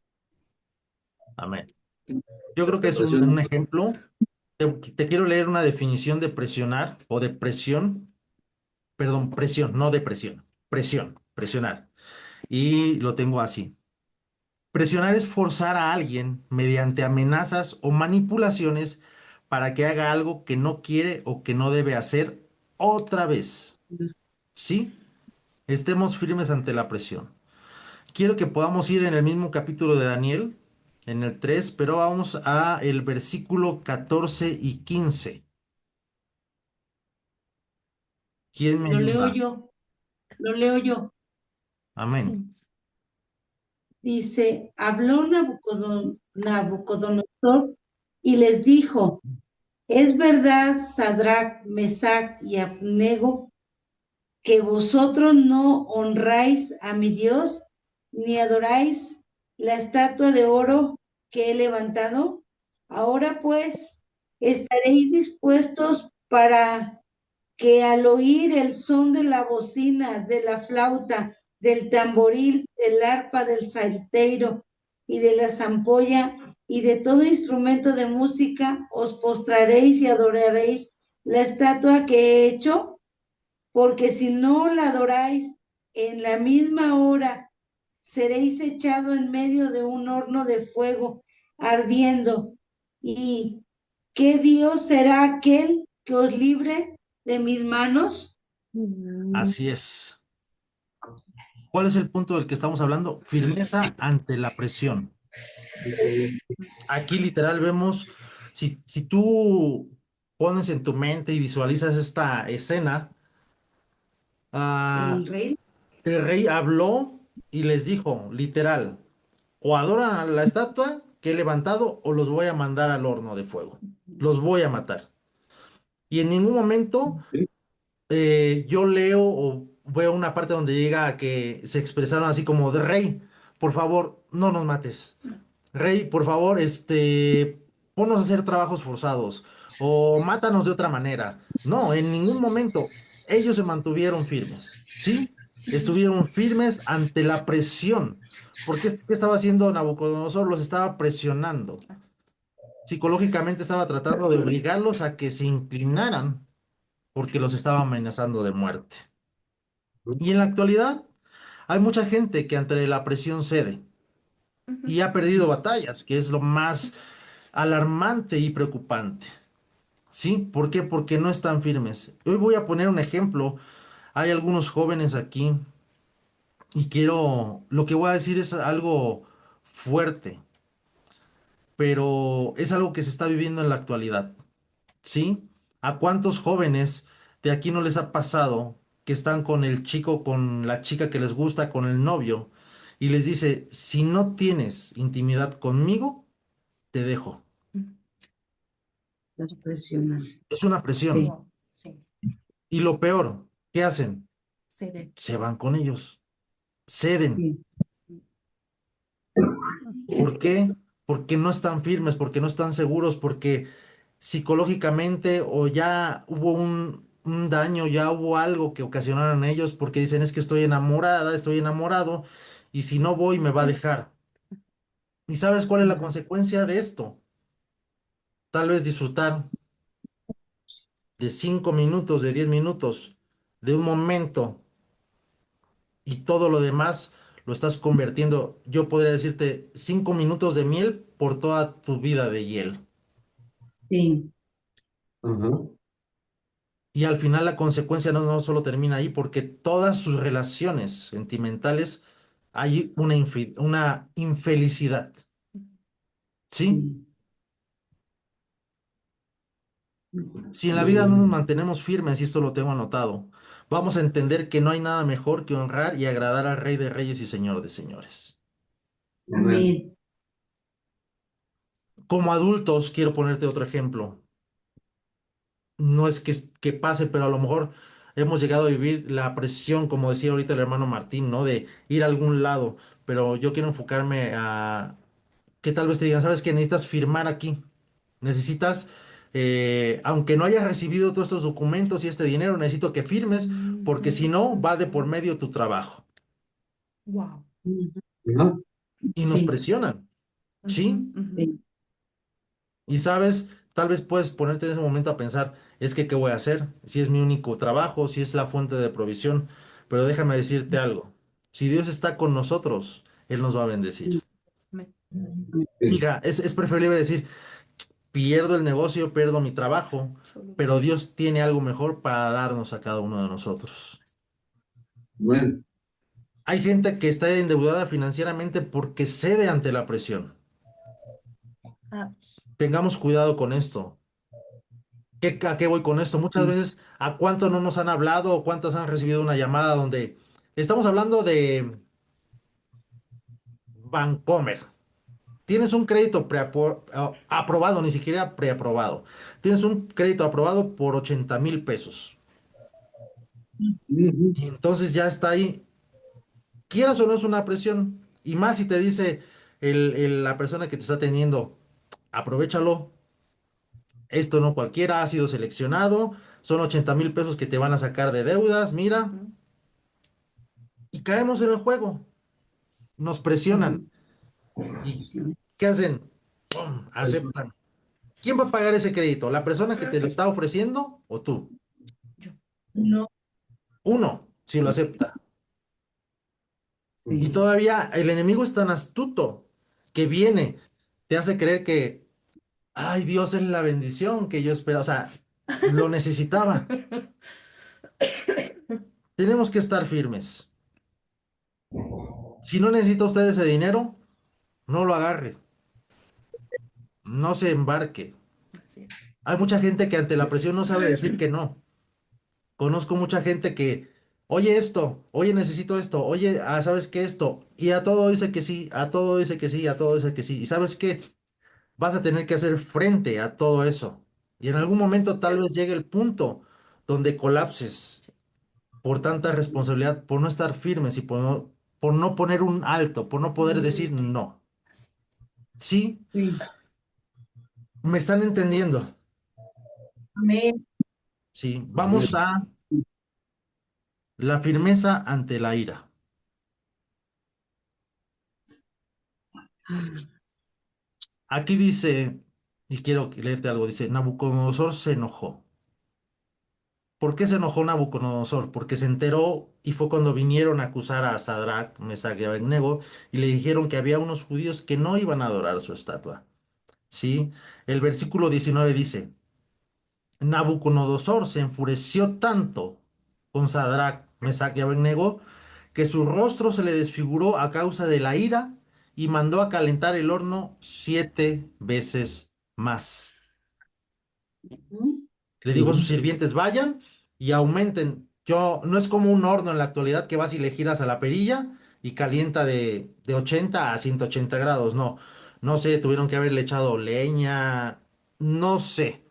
Amén. Yo creo que Te es un presionan. ejemplo. Te quiero leer una definición de presionar o de presión. Perdón, presión, no de presión. Presión, presionar. Y lo tengo así. Presionar es forzar a alguien mediante amenazas o manipulaciones para que haga algo que no quiere o que no debe hacer otra vez. ¿Sí? Estemos firmes ante la presión. Quiero que podamos ir en el mismo capítulo de Daniel, en el 3, pero vamos a el versículo 14 y 15. ¿Quién me Lo leo ayuda? yo, lo leo yo. Amén. Dice, habló Nabucodonosor y les dijo, ¿es verdad, Sadrach, Mesach y Abnego, que vosotros no honráis a mi Dios, ni adoráis la estatua de oro que he levantado? Ahora pues, ¿estaréis dispuestos para que al oír el son de la bocina, de la flauta, del tamboril, del arpa, del salterio y de la zampolla y de todo instrumento de música, os postraréis y adoraréis la estatua que he hecho? Porque si no la adoráis, en la misma hora seréis echado en medio de un horno de fuego ardiendo. ¿Y qué Dios será aquel que os libre de mis manos? Así es. ¿Cuál es el punto del que estamos hablando? Firmeza ante la presión. Aquí literal vemos, si tú pones en tu mente y visualizas esta escena, El ah, rey. el rey habló y les dijo, literal, o adoran a la estatua que he levantado o los voy a mandar al horno de fuego. Los voy a matar. Y en ningún momento yo leo o veo una parte donde llega a que se expresaron así como de rey, por favor, no nos mates. Rey, por favor, ponnos a hacer trabajos forzados o mátanos de otra manera. No, en ningún momento ellos se mantuvieron firmes, ¿sí? Estuvieron firmes ante la presión. ¿Qué estaba haciendo Nabucodonosor? Los estaba presionando. Psicológicamente estaba tratando de obligarlos a que se inclinaran porque los estaba amenazando de muerte. Y en la actualidad hay mucha gente que ante la presión cede y ha perdido batallas, que es lo más alarmante y preocupante. ¿Sí? ¿Por qué? Porque no están firmes. Hoy voy a poner un ejemplo. Hay algunos jóvenes aquí y lo que voy a decir es algo fuerte, pero es algo que se está viviendo en la actualidad. ¿Sí? ¿A cuántos jóvenes de aquí no les ha pasado que están con el chico, con la chica que les gusta, con el novio, y les dice, si no tienes intimidad conmigo, te dejo? Las presionan. Es una Sí. presión. Sí. Y lo peor, ¿qué hacen? Ceden. Se van con ellos, ceden. Sí. ¿Por qué? Porque no están firmes, porque no están seguros, porque psicológicamente o ya hubo un daño, ya hubo algo que ocasionaron ellos, porque dicen es que estoy enamorada, estoy enamorado, y si no voy me va a dejar. ¿Y sabes cuál es la consecuencia de esto? Tal vez disfrutar de 5 minutos, de 10 minutos, de un momento, y todo lo demás lo estás convirtiendo, yo podría decirte, 5 minutos de miel por toda tu vida de hiel. Sí. Ajá. Y al final la consecuencia no solo termina ahí, porque todas sus relaciones sentimentales hay una infelicidad. ¿Sí? Si en la vida no nos mantenemos firmes, y esto lo tengo anotado, vamos a entender que no hay nada mejor que honrar y agradar al Rey de Reyes y Señor de Señores. Amén. Como adultos, quiero ponerte otro ejemplo. No es que pase, pero a lo mejor hemos llegado a vivir la presión, como decía ahorita el hermano Martín, ¿no? De ir a algún lado, pero yo quiero enfocarme a que tal vez te digan, ¿sabes qué? Necesitas firmar aquí. Necesitas, aunque no hayas recibido todos estos documentos y este dinero, necesito que firmes, porque si no, va de por medio tu trabajo. Wow. Ajá. Y nos Sí. presionan, ¿sí? Sí. Y sabes, tal vez puedes ponerte en ese momento a pensar, es que ¿qué voy a hacer? Si es mi único trabajo, si es la fuente de provisión. Pero déjame decirte algo. Si Dios está con nosotros, Él nos va a bendecir. Hija, es preferible decir, pierdo el negocio, pierdo mi trabajo, pero Dios tiene algo mejor para darnos a cada uno de nosotros. Bueno, Hay gente que está endeudada financieramente porque cede ante la presión. Ah, Tengamos cuidado con esto. ¿A qué voy con esto? Muchas veces, ¿a cuánto no nos han hablado o cuántas han recibido una llamada donde estamos hablando de Bancomer? Tienes un crédito aprobado, ni siquiera preaprobado. Tienes un crédito aprobado por 80,000 pesos. ujú, Y entonces ya está ahí. Quieras o no es una presión. Y más si te dice la persona que te está atendiendo, aprovéchalo. Esto no cualquiera ha sido seleccionado. Son 80,000 pesos que te van a sacar de deudas. Mira. Y caemos en el juego. Nos presionan. ¿Y qué hacen? ¡Pum! Aceptan. ¿Quién va a pagar ese crédito? ¿La persona que te lo está ofreciendo o tú? No. Uno, si lo acepta. Y Sí. todavía el enemigo es tan astuto que viene, te hace creer que, ay, Dios es la bendición que yo esperaba. O sea, lo necesitaba. Tenemos que estar firmes. Si no necesita usted ese dinero, no lo agarre. No se embarque. así es. Hay mucha gente que ante la presión no sabe decir que no. Conozco mucha gente que oye esto, oye necesito esto, oye, ¿sabes qué esto? Y a todo dice que sí, a todo dice que sí, a todo dice que sí. ¿Y sabes qué? Vas a tener que hacer frente a todo eso. Y en algún momento tal vez llegue el punto donde colapses por tanta responsabilidad, por no estar firmes y por no poner un alto, por no poder decir no. Sí, Sí. me están entendiendo. Amén. Sí, vamos a la firmeza ante la ira. Aquí dice, y quiero leerte algo, dice, Nabucodonosor se enojó. ¿Por qué se enojó Nabucodonosor? Porque se enteró y fue cuando vinieron a acusar a Sadrach, Mesach y Abednego y le dijeron que había unos judíos que no iban a adorar su estatua. ¿Sí? El versículo 19 dice, Nabucodonosor se enfureció tanto con Sadrach, Mesach y Abednego que su rostro se le desfiguró a causa de la ira y mandó a calentar el horno 7 veces más. Le dijo a sus sirvientes, vayan y aumenten. No es como un horno en la actualidad que vas y le giras a la perilla y calienta de 80 a 180 grados. No, no sé, tuvieron que haberle echado leña, no sé,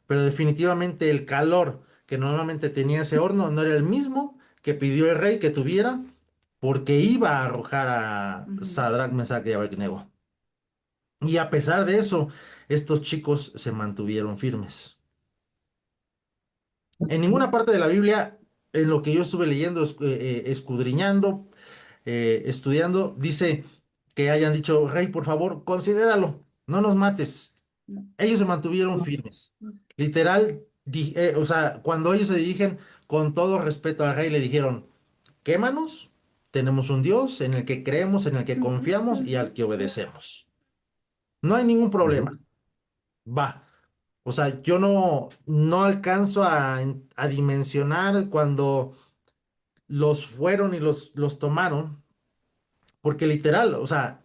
pero definitivamente el calor que normalmente tenía ese horno no era el mismo que pidió el rey que tuviera porque iba a arrojar a Sadrach, Mesach y Abednego. Y a pesar de eso, estos chicos se mantuvieron firmes. En ninguna parte de la Biblia, en lo que yo estuve leyendo, escudriñando, estudiando, dice que hayan dicho, Rey, por favor, considéralo, no nos mates. Ellos se mantuvieron firmes. Literal, o sea, cuando ellos se dirigen con todo respeto al rey, le dijeron, quémanos, tenemos un Dios en el que creemos, en el que confiamos y al que obedecemos. No hay ningún problema. Va. O sea, yo no alcanzo a dimensionar cuando los fueron y los tomaron, porque literal, o sea,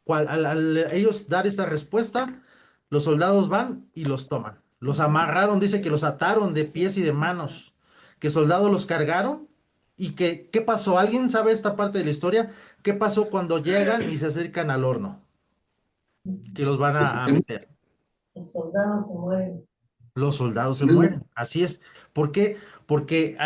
al ellos dar esta respuesta, los soldados van y los toman. Los amarraron, dice que los ataron de pies y de manos, que soldados los cargaron y que, ¿qué pasó? ¿Alguien sabe esta parte de la historia? ¿Qué pasó cuando llegan y se acercan al horno? Que los van a meter. Los soldados se mueren. Los soldados se mueren, así es. ¿Por qué? Porque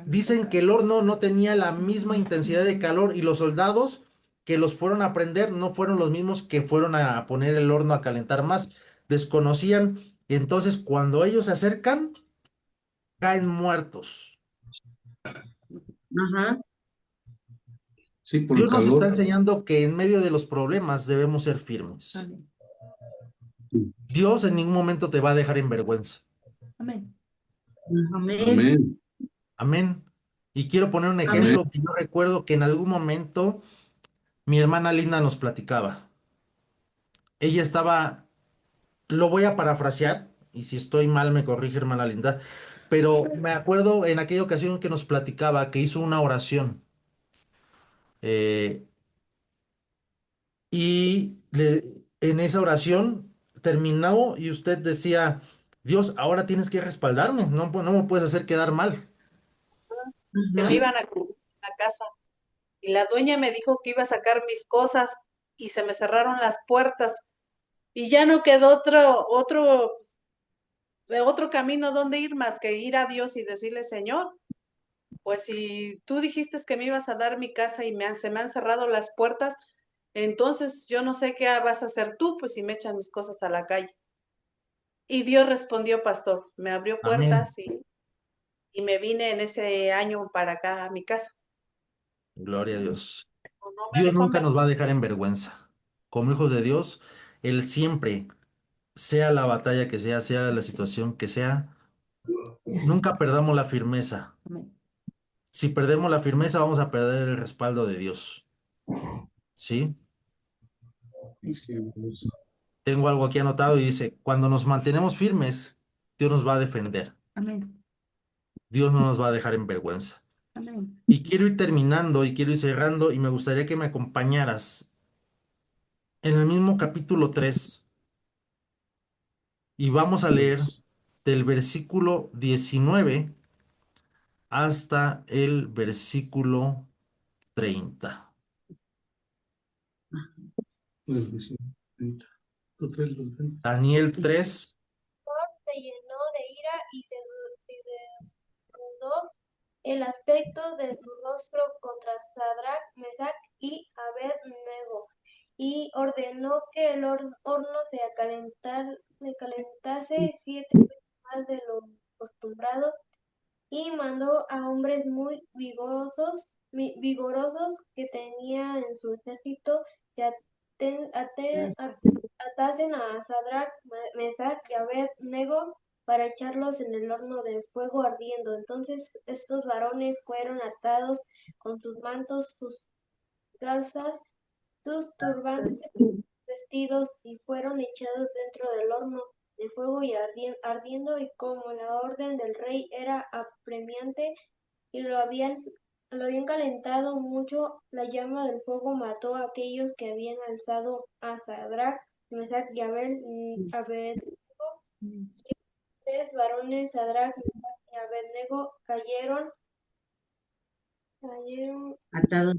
dicen que el horno no tenía la misma intensidad de calor y los soldados que los fueron a prender no fueron los mismos que fueron a poner el horno a calentar más. Desconocían. Y entonces cuando ellos se acercan, caen muertos. Ajá. Sí, por el Dios nos está calor. enseñando que en medio de los problemas debemos ser firmes. Amén. Dios en ningún momento te va a dejar en vergüenza. Amén. Amén. Amén. Amén. Y quiero poner un Amén. ejemplo que yo recuerdo que en algún momento mi hermana Linda nos platicaba. Ella estaba, lo voy a parafrasear, y si estoy mal me corrige hermana Linda, pero me acuerdo en aquella ocasión que nos platicaba que hizo una oración eh, en esa oración terminó y usted decía, Dios, ahora tienes que respaldarme, no me puedes hacer quedar mal. Que me ¿Sí? iban a cubrir la casa. Y la dueña me dijo que iba a sacar mis cosas y se me cerraron las puertas. Y ya no quedó otro camino donde ir más que ir a Dios y decirle, Señor, pues si tú dijiste que me ibas a dar mi casa y se me han cerrado las puertas, entonces yo no sé qué vas a hacer tú, pues si me echan mis cosas a la calle. Y Dios respondió, pastor, me abrió Amén. puertas y me vine en ese año para acá a mi casa. Gloria a Dios. No me Dios dejó nunca nos va a dejar en vergüenza. Como hijos de Dios, Él siempre, sea la batalla que sea la situación que sea, nunca perdamos la firmeza. Amén. Si perdemos la firmeza, vamos a perder el respaldo de Dios. ¿Sí? Tengo algo aquí anotado y dice, cuando nos mantenemos firmes, Dios nos va a defender. Amén. Dios no nos va a dejar en vergüenza. Amén. Y quiero ir terminando y quiero ir cerrando y me gustaría que me acompañaras en el mismo capítulo 3 y vamos a leer del versículo 19 hasta el versículo 30. Daniel 3. Se llenó de ira y se desnudó el aspecto de su rostro contra Sadrach, Mesach y Abed-Nego, y ordenó que el horno se calentase 7 veces más de lo acostumbrado, y mandó a hombres muy vigorosos que tenía en su ejército que atasen a Sadrach, Mesach y Abed-Nego para echarlos en el horno de fuego ardiendo. Entonces estos varones fueron atados con sus mantos, sus calzas, sus turbantes, vestidos, y fueron echados dentro del horno de fuego y ardiendo, y como la orden del rey era apremiante y lo habían calentado mucho, la llama del fuego mató a aquellos que habían alzado a Sadrach, Mesach y Abednego. Tres varones, Sadrach, Mesach y Abednego, Atado.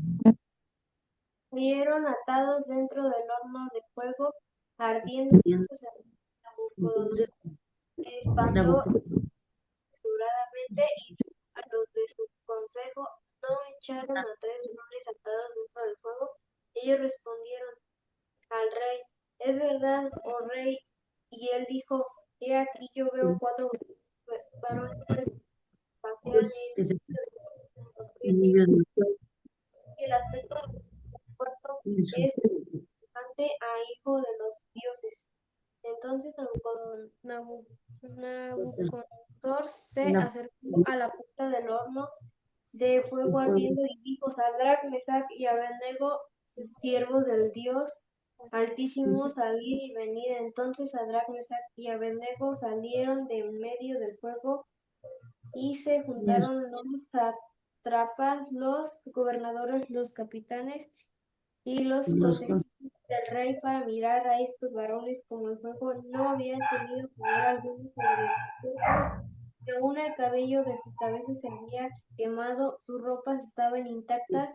cayeron atados dentro del horno de fuego ardiendo. Entonces Nabucodonosor se espantó apresuradamente, y a los de su consejo no echaron a 3 varones atados dentro del fuego. Ellos respondieron al rey: es verdad, oh rey. Y él dijo: he aquí, yo veo 4 varones que pasean y el aspecto del cuarto es semejante a hijo de los dioses. Entonces Nabucodonosor se acercó a la puerta del horno de fuego ardiendo y dijo: Sadrach, Mesach y Abednego, siervos del Dios Altísimo, salid y venid. Entonces Sadrach, Mesach y Abednego salieron de en medio del fuego, y se juntaron los sátrapas, los gobernadores, los capitanes y los consejeros del rey para mirar a estos varones, como el fuego no había tenido poder alguno sobre sus cuerpos, que aún el cabello de sus cabezas se había quemado, sus ropas estaban intactas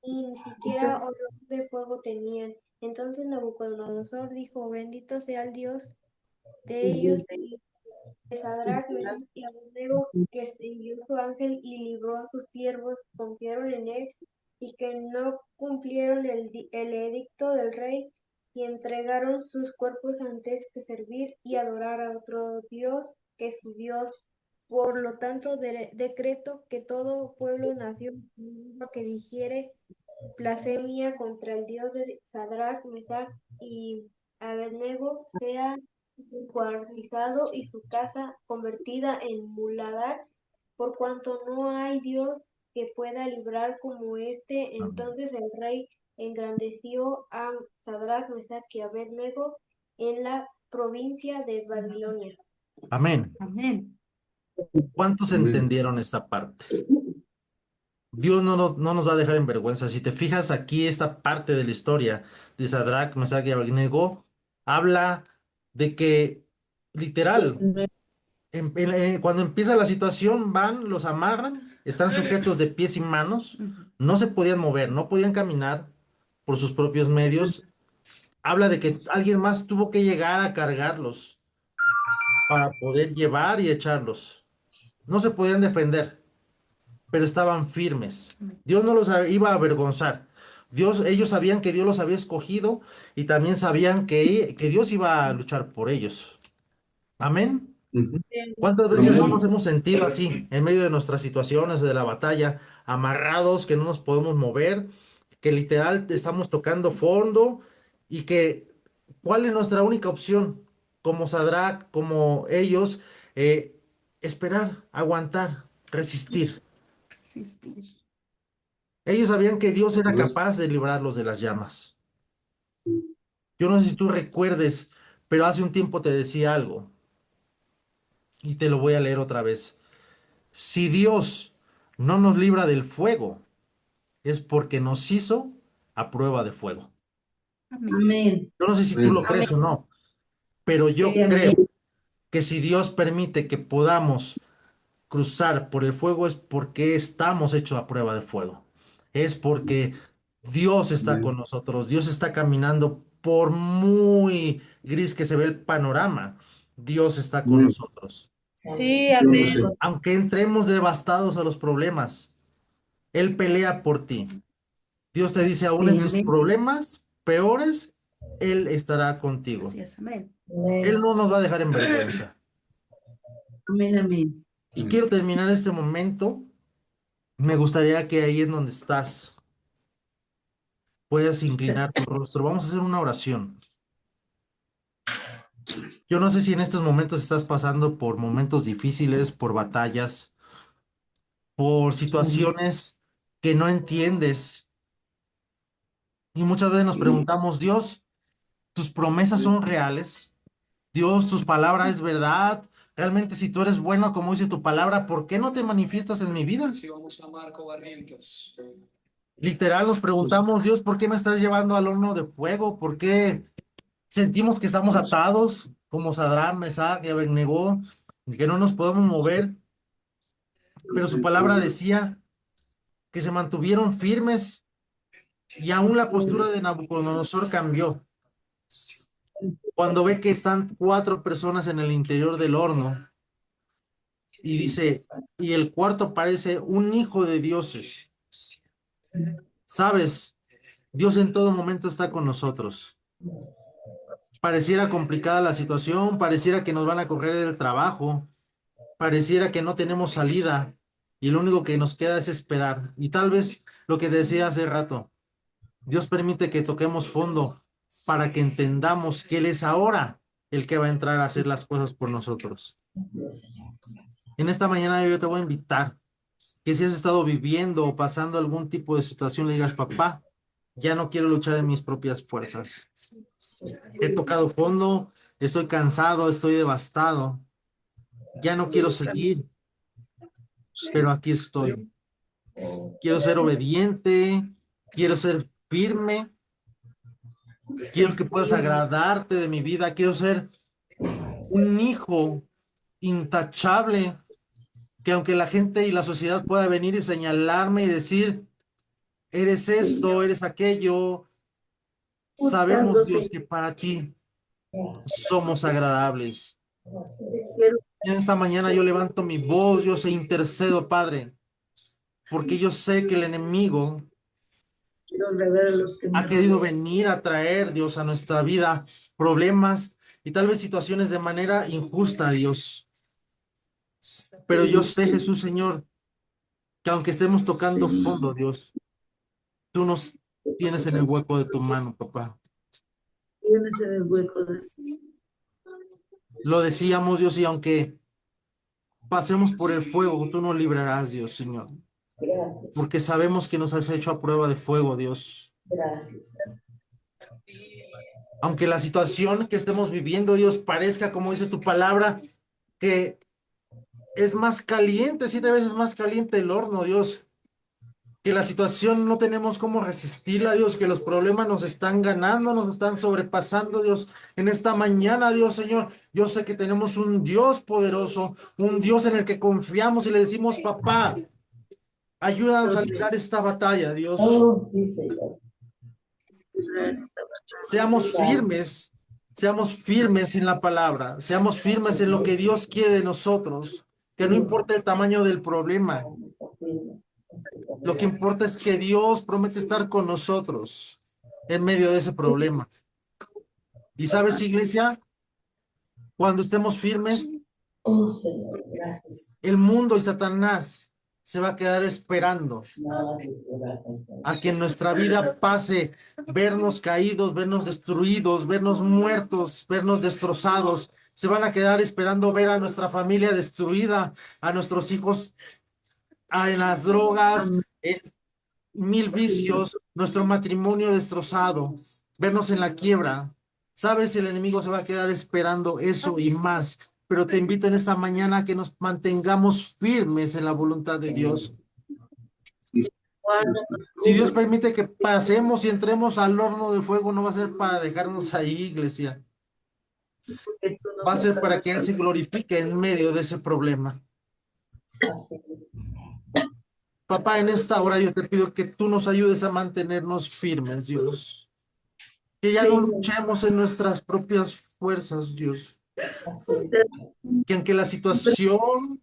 y ni siquiera olor de fuego tenían. Entonces Nabucodonosor dijo: bendito sea el Dios de ellos, de Sadrach, Mesach y Abednego, que envió su ángel y libró a sus siervos que confiaron en él, y que no cumplieron el edicto del rey, y entregaron sus cuerpos antes que servir y adorar a otro Dios que su Dios. Por lo tanto, decreto que todo pueblo, nación y lengua que dijere blasfemia contra el Dios de Sadrach, Mesach y Abednego sea descuartizado y su casa convertida en muladar, por cuanto no hay Dios que pueda librar como este. Entonces el rey engrandeció a Sadrach, Mesach y Abednego en la provincia de Babilonia. Amén. Amén. ¿Cuántos entendieron esta parte? Dios no nos va a dejar en vergüenza. Si te fijas aquí, esta parte de la historia de Sadrach, Mesach y Abednego habla de que, literal, cuando empieza la situación, van, los amarran, están sujetos de pies y manos, no se podían mover, no podían caminar por sus propios medios. Habla de que alguien más tuvo que llegar a cargarlos para poder llevar y echarlos. No se podían defender, pero estaban firmes. Dios no los iba a avergonzar. Ellos sabían que Dios los había escogido, y también sabían que Dios iba a luchar por ellos. Amén. ¿Cuántas veces no nos hemos sentido así en medio de nuestras situaciones de la batalla, amarrados, que no nos podemos mover, que literal estamos tocando fondo, y que ¿cuál es nuestra única opción? Como Sadrach, como ellos, esperar, aguantar, resistir. Ellos sabían que Dios era capaz de librarlos de las llamas. Yo no sé si tú recuerdes, pero hace un tiempo te decía algo, y te lo voy a leer otra vez. Si Dios no nos libra del fuego, es porque nos hizo a prueba de fuego. Amén. Yo no sé si tú lo crees o no, pero yo creo que si Dios permite que podamos cruzar por el fuego es porque estamos hechos a prueba de fuego. Es porque Dios está con nosotros. Dios está caminando por muy gris que se ve el panorama. Dios está con nosotros. Sí, amén. Aunque entremos devastados a los problemas, Él pelea por ti. Dios te dice, aún en Sí, tus amén. problemas peores, Él estará contigo. Así es, amén. Él no nos va a dejar en vergüenza. Amén, amén. Y quiero terminar este momento. Me gustaría que ahí en donde estás puedas inclinar tu rostro. Vamos a hacer una oración. Yo no sé si en estos momentos estás pasando por momentos difíciles, por batallas, por situaciones que no entiendes. Y muchas veces nos preguntamos, Dios, ¿tus promesas son reales? Dios, tus palabras es verdad. Realmente, si tú eres bueno, como dice tu palabra, ¿por qué no te manifiestas en mi vida? Literal, nos preguntamos, Dios, ¿por qué me estás llevando al horno de fuego? ¿Por qué sentimos que estamos atados, como Sadrach, Mesach y Abednego, y que no nos podemos mover? Pero su palabra decía que se mantuvieron firmes y aún la postura de Nabucodonosor cambió. Cuando ve que están 4 personas en el interior del horno y dice, y el cuarto parece un hijo de dioses. ¿Sabes? Dios en todo momento está con nosotros. Pareciera complicada la situación, pareciera que nos van a correr del trabajo, pareciera que no tenemos salida y lo único que nos queda es esperar. Y tal vez lo que decía hace rato, Dios permite que toquemos fondo para que entendamos que Él es ahora el que va a entrar a hacer las cosas por nosotros. En esta mañana yo te voy a invitar que si has estado viviendo o pasando algún tipo de situación, le digas, papá, ya no quiero luchar en mis propias fuerzas. He tocado fondo, estoy cansado, estoy devastado. Ya no quiero seguir, pero aquí estoy. Quiero ser obediente, quiero ser firme, quiero que puedas agradarte de mi vida, quiero ser un hijo intachable, que aunque la gente y la sociedad pueda venir y señalarme y decir, eres esto, eres aquello, sabemos, Dios, que para ti somos agradables. Y en esta mañana yo levanto mi voz, yo se intercedo, Padre, porque yo sé que el enemigo ha querido venir a traer, Dios, a nuestra vida problemas y tal vez situaciones de manera injusta, Dios. Pero yo sé, Jesús, Señor, que aunque estemos tocando fondo, Dios, tú nos tienes en el hueco de tu mano, papá. Tienes en el hueco de... Lo decíamos, Dios, y aunque pasemos por el fuego, tú nos librarás, Dios, Señor. Gracias. Porque sabemos que nos has hecho a prueba de fuego, Dios. Gracias. Aunque la situación que estemos viviendo, Dios, parezca, como dice tu palabra, que es más caliente, 7 veces más caliente el horno, Dios. Que la situación no tenemos cómo resistirla, Dios, que los problemas nos están ganando, nos están sobrepasando, Dios. En esta mañana, Dios, Señor, yo sé que tenemos un Dios poderoso, un Dios en el que confiamos y le decimos, papá, ayúdanos a librar esta batalla, Dios. Oh, sí, Señor. Seamos firmes en la palabra, seamos firmes en lo que Dios quiere de nosotros, que no importa el tamaño del problema. Lo que importa es que Dios promete estar con nosotros en medio de ese problema. Y sabes, iglesia, cuando estemos firmes, Oh, Señor, gracias. el mundo y Satanás se va a quedar esperando a que en nuestra vida pase vernos caídos, vernos destruidos, vernos muertos, vernos destrozados. Se van a quedar esperando ver a nuestra familia destruida, a nuestros hijos en las drogas, en 1000 vicios, nuestro matrimonio destrozado, vernos en la quiebra. Sabes, el enemigo se va a quedar esperando eso y más, pero te invito en esta mañana a que nos mantengamos firmes en la voluntad de Dios. Si Dios permite que pasemos y entremos al horno de fuego, no va a ser para dejarnos ahí, iglesia. Va a ser para que Él se glorifique en medio de ese problema. Así es. Papá, en esta hora yo te pido que tú nos ayudes a mantenernos firmes, Dios. Que ya no Sí, luchemos en nuestras propias fuerzas, Dios. Así es. Que aunque la situación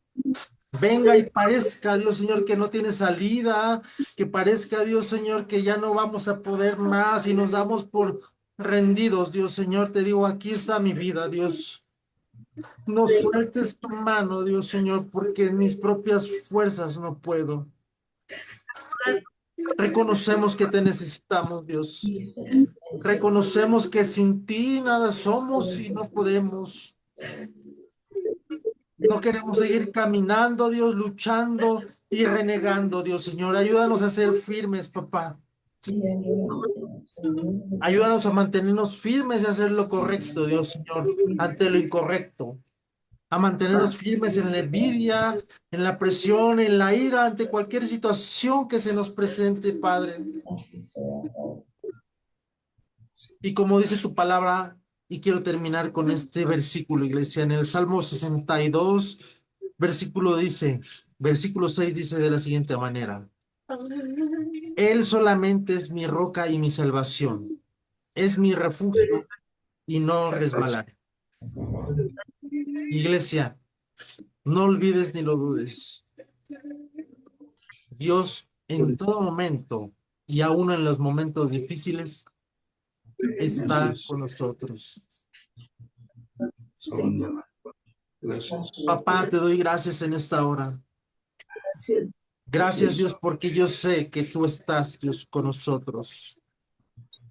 venga y parezca, Dios Señor, que no tiene salida, que parezca, Dios Señor, que ya no vamos a poder más y nos damos por rendidos, Dios Señor, te digo, aquí está mi vida, Dios. No sueltes tu mano, Dios Señor, porque en mis propias fuerzas no puedo. Reconocemos que te necesitamos, Dios. Sí, Señor. Reconocemos que sin ti nada somos y no podemos. No queremos seguir caminando, Dios, luchando y renegando, Dios, Señor. Ayúdanos a ser firmes, papá. Sí, ayúdanos, Señor. Ayúdanos a mantenernos firmes y a hacer lo correcto, Dios, Señor, ante lo incorrecto. A mantenernos firmes en la envidia, en la presión, en la ira, ante cualquier situación que se nos presente, Padre. Así sea. Y como dice tu palabra, y quiero terminar con este versículo, iglesia, en el Salmo 62, versículo 6 dice de la siguiente manera: Él solamente es mi roca y mi salvación, es mi refugio y no resbalaré. Iglesia, no olvides ni lo dudes. Dios en todo momento y aún en los momentos difíciles está Así es. con nosotros. sí, Gracias. Papá, te doy gracias en esta hora. gracias. Gracias, Dios, porque yo sé que tú estás, Dios, con nosotros.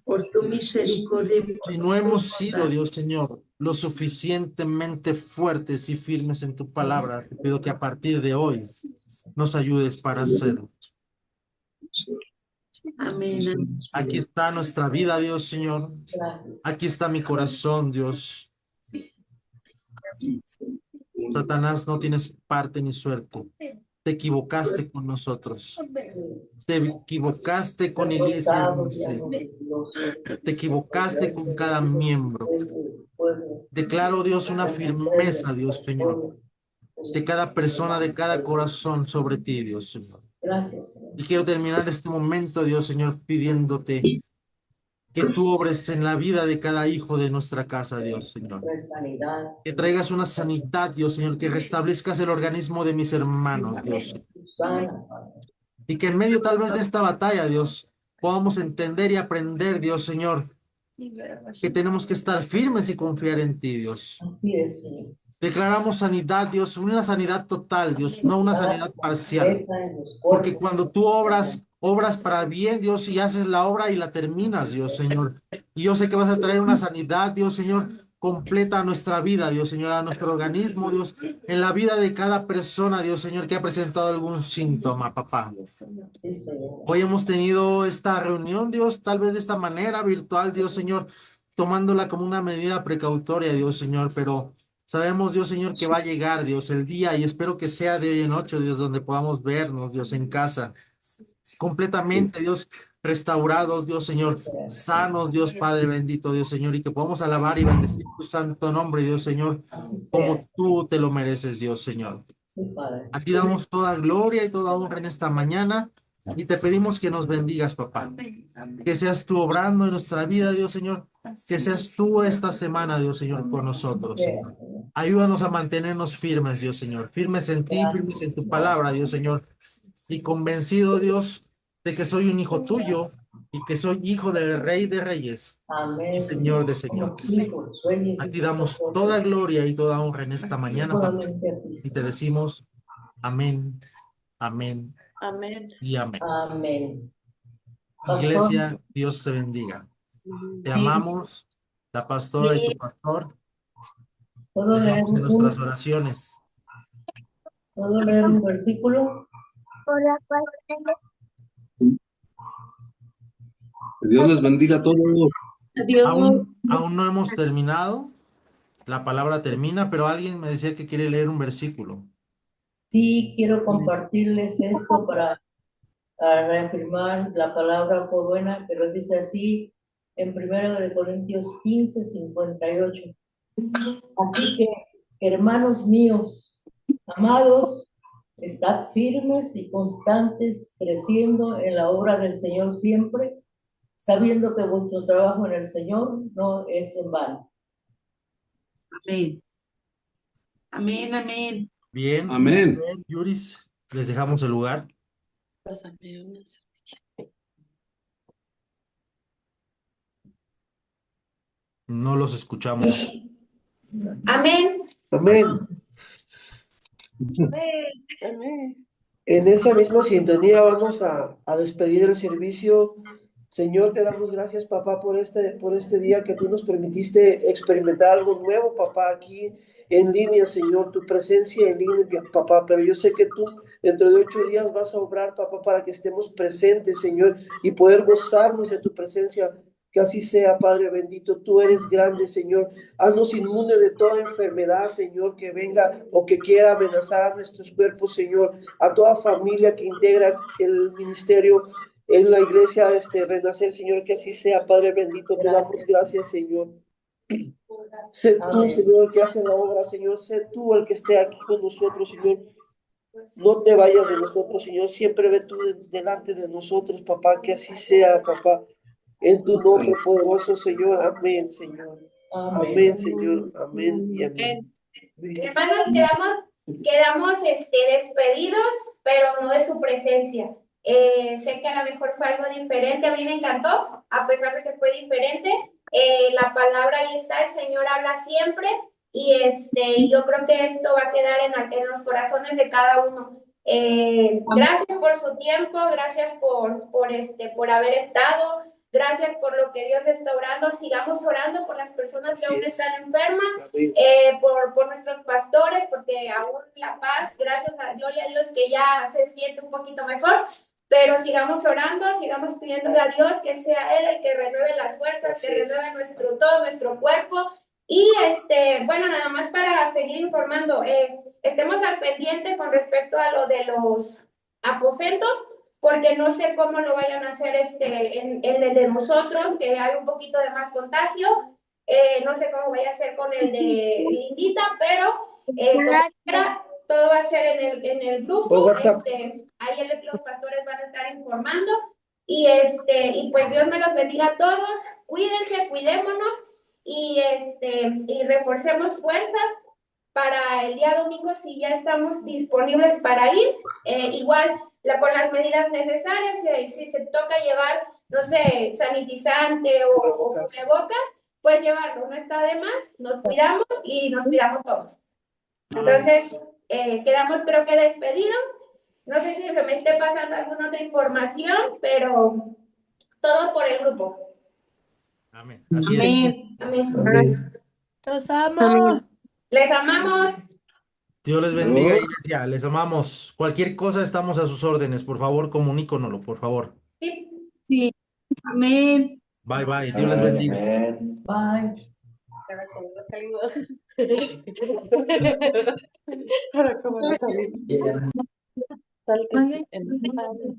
Por tu misericordia y Si por no tu hemos sido, bondad. Dios Señor, lo suficientemente fuertes y firmes en tu palabra, te pido que a partir de hoy nos ayudes para hacerlo. Amén. Amén. Aquí está nuestra vida, Dios Señor. Gracias. Aquí está mi corazón, Dios. Satanás, no tienes parte ni suerte. Te equivocaste con nosotros. Te equivocaste con Iglesia Dulce. Te equivocaste con cada miembro. Declaro, Dios, una firmeza, Dios Señor, de cada persona, de cada corazón sobre ti, Dios Señor. Gracias, Señor. Y quiero terminar este momento, Dios Señor, pidiéndote que tú obres en la vida de cada hijo de nuestra casa, Dios Señor. Trae sanidad. Que traigas una sanidad, Dios Señor, que restablezcas el organismo de mis hermanos, Dios. Sana, Padre. Y que en medio tal vez de esta batalla, Dios, podamos entender y aprender, Dios Señor, que tenemos que estar firmes y confiar en ti, Dios. Así es, Señor. Declaramos sanidad, Dios, una sanidad total, Dios, no una sanidad parcial. En los Porque cuerpos. cuando tú obras, obras para bien, Dios, y haces la obra y la terminas, Dios, Señor. Y yo sé que vas a traer una sanidad, Dios, Señor, completa a nuestra vida, Dios, Señor, a nuestro organismo, Dios, en la vida de cada persona, Dios, Señor, que ha presentado algún síntoma, papá. Sí, Señor. Hoy hemos tenido esta reunión, Dios, tal vez de esta manera virtual, Dios, Señor, tomándola como una medida precautoria, Dios, Señor, pero sabemos, Dios, Señor, que va a llegar, Dios, el día, y espero que sea de hoy en 8, Dios, donde podamos vernos, Dios, en casa, completamente, Dios, restaurados, Dios, Señor, sanos, Dios, Padre bendito, Dios, Señor, y que podamos alabar y bendecir tu santo nombre, Dios, Señor, Así sea. como tú te lo mereces, Dios, Señor. Sí, Padre. A ti damos toda gloria y toda honra en esta mañana y te pedimos que nos bendigas, papá. Que seas tú obrando en nuestra vida, Dios Señor. Que seas tú esta semana, Dios Señor, con nosotros, Señor. Ayúdanos a mantenernos firmes, Dios Señor. Firmes en ti, firmes en tu palabra, Dios Señor. Y convencido, Dios, de que soy un hijo tuyo y que soy hijo del Rey de Reyes Amén. y Señor de Somos señores. hijos, reyes A y ti damos sacerdotes. toda gloria y toda honra en esta mañana, papá. Solamente a ti, Y te Señor. decimos amén, amén Amén. y amén. Amén. Pastor. Iglesia, Dios te bendiga. Te amamos, la pastora y tu pastor. ¿Puedo leer Dejamos en nuestras oraciones. ¿Puedo leer un versículo? Que Dios les bendiga a todos. Adiós. Aún no hemos terminado. La palabra termina, pero alguien me decía que quiere leer un versículo. Sí, quiero compartirles esto para reafirmar la palabra fue buena, pero dice así en 1 Corintios 15:58. Así que, hermanos míos, amados, Estad firmes y constantes, creciendo en la obra del Señor siempre, sabiendo que vuestro trabajo en el Señor no es en vano. Amén. Amén, amén. Bien, Amén. bien, Yuris, les dejamos el lugar. Pásame una servilleta. No los escuchamos. Amén. Amén. Amén. En esa misma sintonía vamos a despedir el servicio. Señor, te damos gracias, papá, por este día que tú nos permitiste experimentar algo nuevo, papá, aquí en línea, Señor, tu presencia en línea, papá, pero yo sé que tú dentro de 8 días vas a obrar, papá, para que estemos presentes, Señor, y poder gozarnos de tu presencia. Que así sea, Padre bendito, tú eres grande, Señor. Haznos inmunes de toda enfermedad, Señor, que venga o que quiera amenazar a nuestros cuerpos, Señor, a toda familia que integra el ministerio en la iglesia, Renacer, Señor, que así sea, Padre bendito, te damos gracias, Señor. Sé tú, Señor, el que hace la obra, Señor, sé tú el que esté aquí con nosotros, Señor. No te vayas de nosotros, Señor, siempre ve tú delante de nosotros, papá, que así sea, papá. En tu nombre poderoso, Señor. Amén, Señor. Amén, Señor. Amén y amén. Hermanos, quedamos despedidos, pero no de su presencia. Sé que a lo mejor fue algo diferente, a mí me encantó, a pesar de que fue diferente. La palabra ahí está, el Señor habla siempre, y yo creo que esto va a quedar en los corazones de cada uno. Gracias por su tiempo, gracias por haber estado. Gracias por lo que Dios está orando. Sigamos orando por las personas que aún están enfermas, por nuestros pastores, porque aún La Paz, gracias a gloria a Dios que ya se siente un poquito mejor. Pero sigamos orando, sigamos pidiéndole a Dios que sea Él el que renueve las fuerzas, que renueve todo nuestro cuerpo. Y bueno, nada más para seguir informando, estemos al pendiente con respecto a lo de los aposentos, porque no sé cómo lo vayan a hacer en el de nosotros, que hay un poquito de más contagio. No sé cómo vaya a ser con el de Lindita, pero todo va a ser en el grupo. Ahí los pastores van a estar informando. Y pues Dios me los bendiga a todos. Cuídense, cuidémonos y reforcemos fuerzas para el día domingo si ya estamos disponibles para ir. Igual con las medidas necesarias, si se toca llevar, no sé, sanitizante o cubrebocas, pues llevarlo, no está de más, nos cuidamos y nos cuidamos todos. Entonces, quedamos creo que despedidos. No sé si me esté pasando alguna otra información, pero todo por el grupo. Amén. Así es. Amén. Los amo. Les amamos. Dios les bendiga, iglesia. Les amamos. Cualquier cosa estamos a sus órdenes. Por favor, comuníconoslo, por favor. Sí. Sí. Amén. Bye, bye. Dios les bendiga. Bye. Para cómo no salimos. Salte.